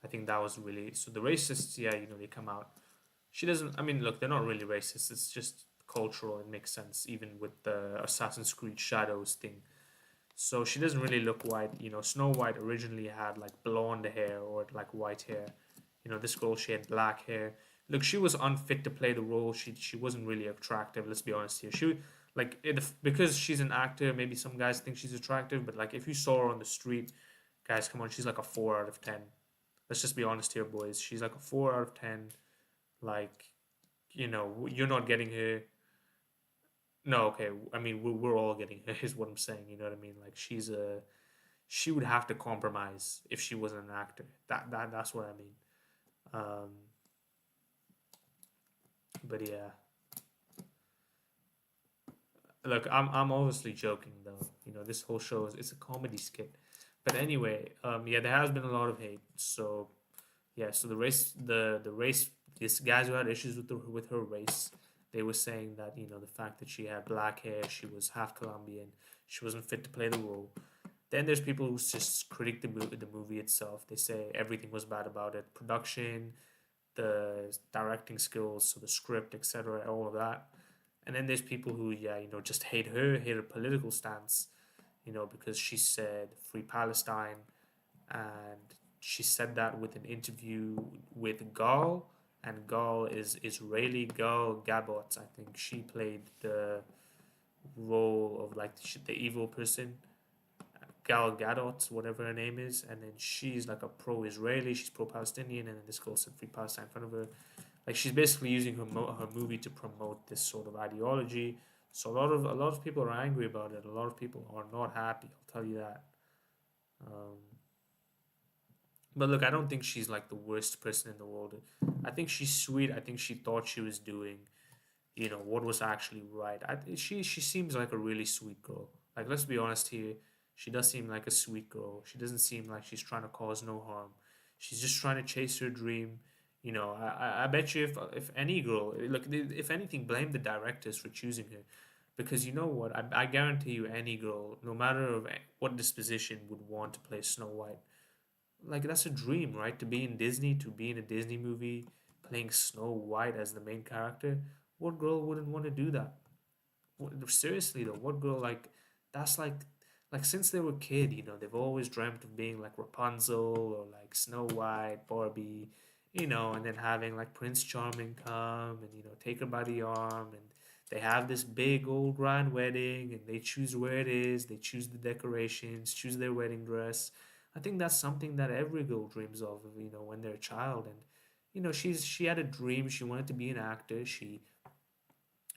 I think that was really so. The racists, yeah, they come out. She doesn't. I mean, look, they're not really racist. It's just cultural. It makes sense, even with the Assassin's Creed Shadows thing. So she doesn't really look white. Snow White originally had like blonde hair or like white hair. This girl, she had black hair. Look, she was unfit to play the role. She wasn't really attractive. Let's be honest here. She like because she's an actor. Maybe some guys think she's attractive, but like if you saw her on the street, guys, come on, she's like a 4 out of 10. Let's just be honest here, boys. She's like a 4 out of 10. Like, you're not getting her. No, okay. I mean, we're all getting her, is what I'm saying. You know what I mean? Like, she would have to compromise if she wasn't an actor. That's what I mean. But yeah. Look, I'm obviously joking though. This whole show it's a comedy skit. But anyway, yeah, there has been a lot of hate. So yeah, so the race, these guys who had issues with her race, they were saying that the fact that she had black hair, she was half Colombian, she wasn't fit to play the role. Then there's people who just critique the movie itself. They say everything was bad about it, production, the directing skills, so the script, etc., all of that. And then there's people who just hate her political stance, because she said free Palestine, and she said that with an interview with Gal, and Gal is Israeli. Gal Gadot, I think she played the role of like the evil person, Gal Gadot, whatever her name is, and then she's like a pro-Israeli, she's pro-Palestinian, and then this girl said free Palestine in front of her. Like she's basically using her movie to promote this sort of ideology. So a lot of people are angry about it. A lot of people are not happy. I'll tell you that. But look, I don't think she's like the worst person in the world. I think she's sweet. I think she thought she was doing, what was actually right. She seems like a really sweet girl. Like let's be honest here, she does seem like a sweet girl. She doesn't seem like she's trying to cause no harm. She's just trying to chase her dream. I bet you if any girl, look, if anything, blame the directors for choosing her, because you know what, I guarantee you any girl, no matter of what disposition, would want to play Snow White. Like that's a dream, right? To be in Disney, to be in a Disney movie, playing Snow White as the main character. What girl wouldn't want to do that? Seriously though, what girl that's like since they were kid, they've always dreamt of being like Rapunzel or like Snow White, Barbie. And then having like Prince Charming come and, take her by the arm, and they have this big old grand wedding, and they choose where it is, they choose the decorations, choose their wedding dress. I think that's something that every girl dreams of, when they're a child. And, she had a dream, she wanted to be an actor, she,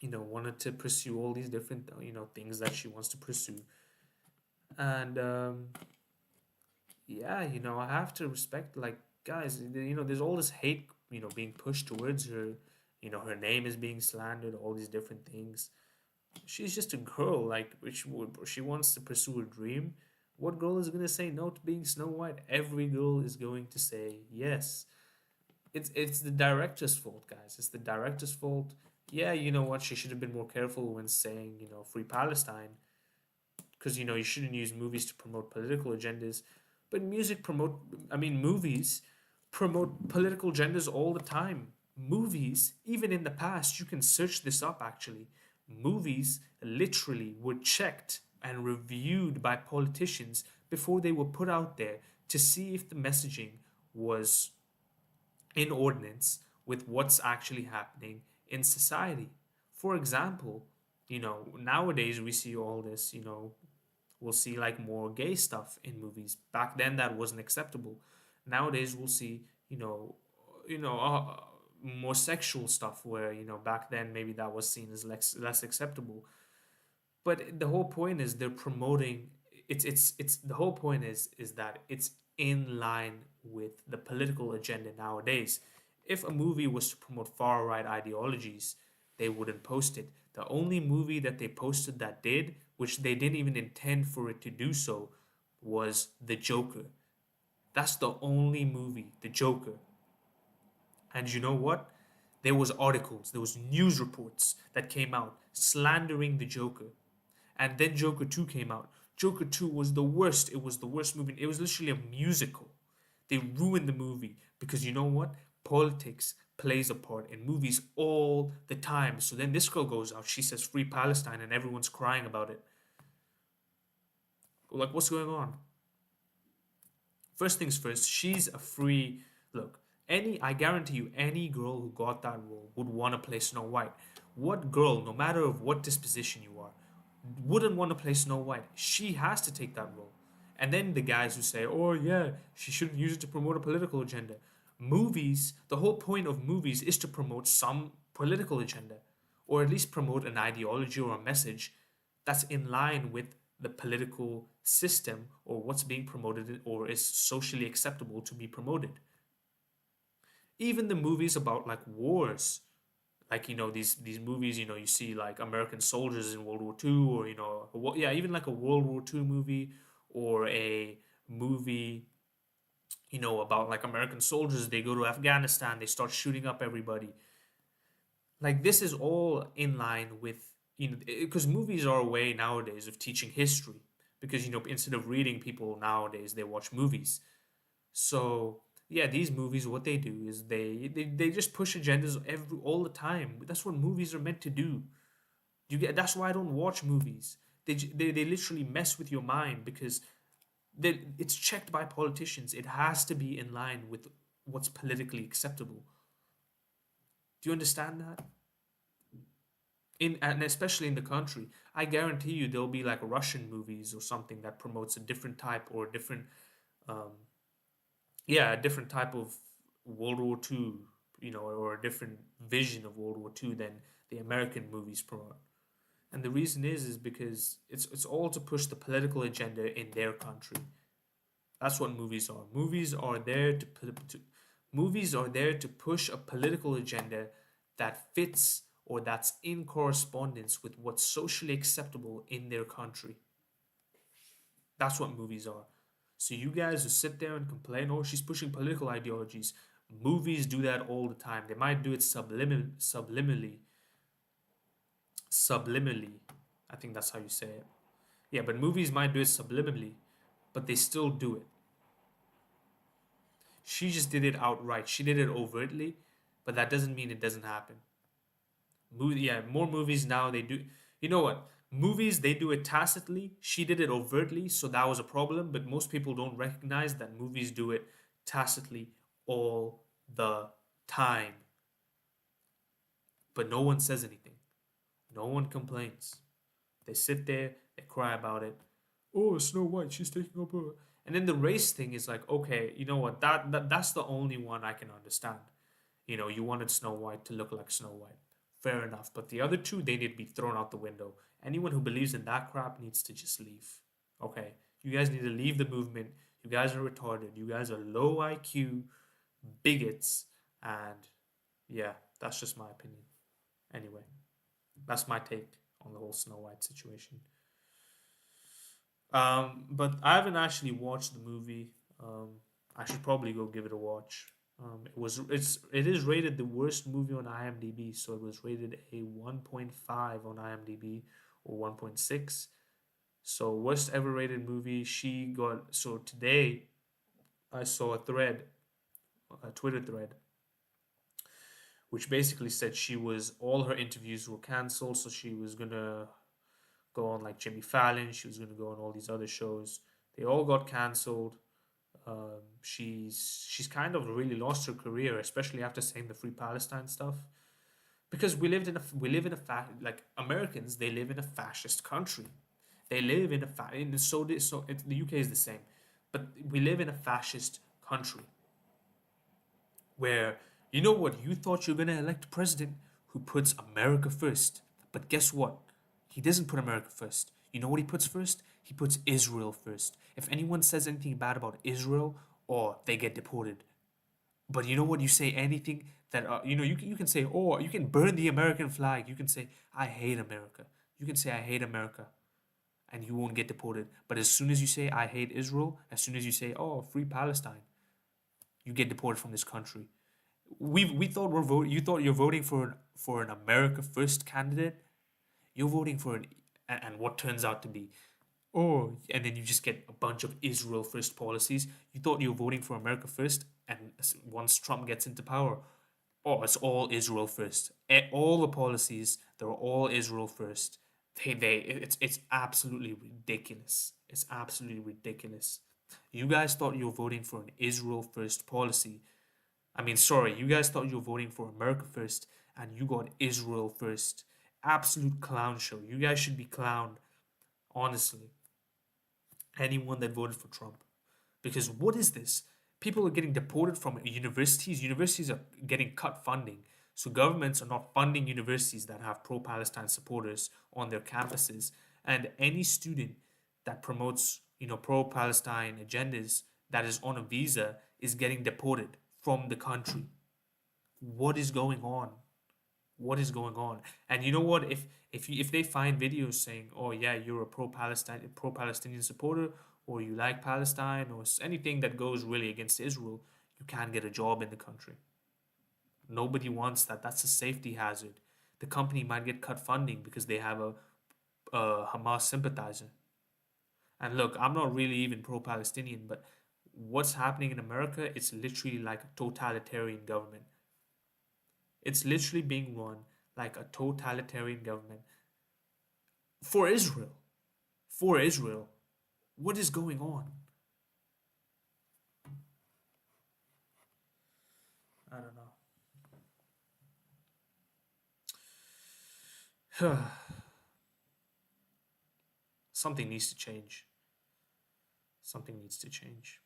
wanted to pursue all these different, things that she wants to pursue. And, yeah, I have to respect, like, guys, there's all this hate, being pushed towards her. Her name is being slandered, all these different things. She's just a girl, like, which she wants to pursue her dream. What girl is going to say no to being Snow White? Every girl is going to say yes. It's the director's fault, guys. It's the director's fault. Yeah, you know what? She should have been more careful when saying, free Palestine. Because, you shouldn't use movies to promote political agendas. But movies promote political agendas all the time. Movies, even in the past, you can search this up actually. Movies literally were checked and reviewed by politicians before they were put out there to see if the messaging was in ordinance with what's actually happening in society. For example, nowadays we see all this, we'll see like more gay stuff in movies. Back then that wasn't acceptable. Nowadays we'll see, more sexual stuff where, back then maybe that was seen as less acceptable. But the whole point is they're promoting it's the whole point is that it's in line with the political agenda nowadays. If a movie was to promote far right ideologies, they wouldn't post it. The only movie that they posted that did, which they didn't even intend for it to do so, was The Joker. That's the only movie, The Joker. And you know what? there was articles, there was news reports that came out slandering the Joker. And then Joker 2 came out. Joker 2 was the worst. It was the worst movie. It was literally a musical. They ruined the movie because you know what? Politics plays a part in movies all the time. So then this girl goes out, she says free Palestine, and everyone's crying about it. Like, what's going on? First things first, she's a free... Look, I guarantee you, any girl who got that role would want to play Snow White. What girl, no matter of what disposition you are, wouldn't want to play Snow White? She has to take that role. And then the guys who say, oh yeah, she shouldn't use it to promote a political agenda. Movies, the whole point of movies is to promote some political agenda, or at least promote an ideology or a message that's in line with the political system or what's being promoted or is socially acceptable to be promoted. Even the movies about like wars, like, you know, these movies, you know, you see like American soldiers in World War II, or, you know, even like a World War II movie, or a movie, you know, about like American soldiers, they go to Afghanistan, they start shooting up everybody. Like, this is all in line with, you know, because movies are a way nowadays of teaching history, because, you know, instead of reading, people nowadays, they watch movies. So yeah, these movies, what they do is they just push agendas all the time. That's what movies are meant to do. That's why I don't watch movies. They literally mess with your mind, because it's checked by politicians. It has to be in line with what's politically acceptable. Do you understand that? And especially in the country, I guarantee you there'll be like Russian movies or something that promotes a different type or a different type of World War II, you know, or a different vision of World War II than the American movies promote. And the reason is because it's all to push the political agenda in their country. That's what movies are. Movies are there to push a political agenda that fits or that's in correspondence with what's socially acceptable in their country. That's what movies are. So you guys who sit there and complain, oh, she's pushing political ideologies, movies do that all the time. They might do it subliminally. I think that's how you say it. Yeah, but movies might do it subliminally, but they still do it. She just did it outright. She did it overtly, but that doesn't mean it doesn't happen. More movies now, they do. You know what? Movies, they do it tacitly. She did it overtly, so that was a problem. But most people don't recognize that movies do it tacitly all the time. But no one says anything. No one complains. They sit there, they cry about it. Oh, Snow White, she's taking up her. And then the race thing is like, okay, you know what? That's the only one I can understand. You know, you wanted Snow White to look like Snow White. Fair enough. But the other two, they need to be thrown out the window. Anyone who believes in that crap needs to just leave. Okay? You guys need to leave the movement. You guys are retarded. You guys are low IQ bigots. And yeah, that's just my opinion. Anyway, that's my take on the whole Snow White situation. But I haven't actually watched the movie. I should probably go give it a watch. It is rated the worst movie on IMDb, so it was rated a 1.5 on IMDb or 1.6. So worst ever rated movie. So today I saw a Twitter thread, which basically said all her interviews were cancelled, so she was gonna go on like Jimmy Fallon, she was gonna go on all these other shows. They all got cancelled. She's kind of really lost her career, especially after saying the Free Palestine stuff, because we live in a like Americans, they live in a fascist country. They live in the UK is the same, but we live in a fascist country where, you know what, you thought you're gonna elect a president who puts America first, but guess what? He doesn't put America first. You know what he puts first? He puts Israel first. If anyone says anything bad about Israel, they get deported. But you know what? You say anything that, you can say, you can burn the American flag. You can say, I hate America. You can say, I hate America. And you won't get deported. But as soon as you say, I hate Israel, as soon as you say, Free Palestine, you get deported from this country. we thought we're voting. You thought you're voting for an America First candidate. You're voting for and what turns out to be, oh, and then you just get a bunch of Israel First policies. You thought you were voting for America First, and once Trump gets into power, oh, it's all Israel First. All the policies, they're all Israel First. It's absolutely ridiculous. It's absolutely ridiculous. You guys thought you were voting for an Israel First policy. I mean, sorry, you guys thought you were voting for America First, and you got Israel First. Absolute clown show. You guys should be clowned, honestly. Anyone that voted for Trump. Because what is this? People are getting deported from universities. Universities are getting cut funding. So governments are not funding universities that have pro-Palestine supporters on their campuses. And any student that promotes, pro-Palestine agendas that is on a visa is getting deported from the country. What is going on? What is going on? And you know what? If they find videos saying, "Oh yeah, you're a pro-Palestinian supporter, or you like Palestine, or anything that goes really against Israel, you can't get a job in the country." Nobody wants that. That's a safety hazard. The company might get cut funding because they have a Hamas sympathizer. And look, I'm not really even pro-Palestinian, but what's happening in America, it's literally like a totalitarian government. It's literally being run like a totalitarian government for Israel. For Israel. What is going on? I don't know. Something needs to change. Something needs to change.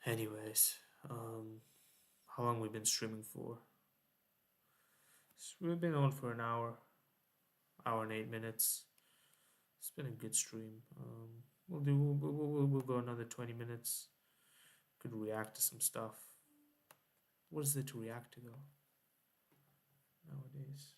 Anyways, how long we been streaming for? We've been on for an hour and 8 minutes. It's been a good stream. We'll go another 20 minutes. Could react to some stuff. What is there to react to though? Nowadays.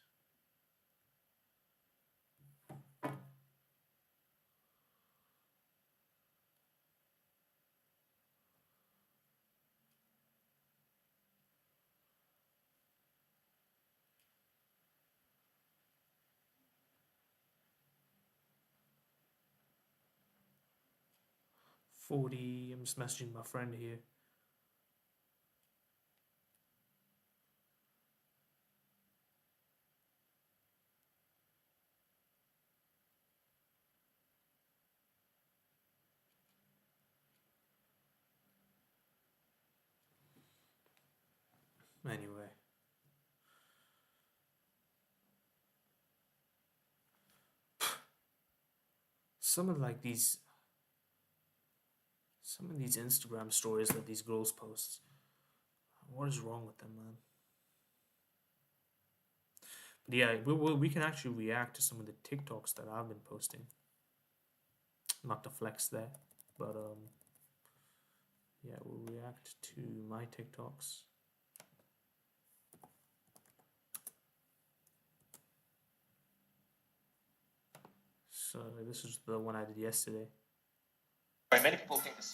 I'm just messaging my friend here. Anyway. Some of these Instagram stories that these girls post. What is wrong with them, man? But yeah, we can actually react to some of the TikToks that I've been posting. Not to flex there, but yeah, we'll react to my TikToks. So this is the one I did yesterday. Many people think this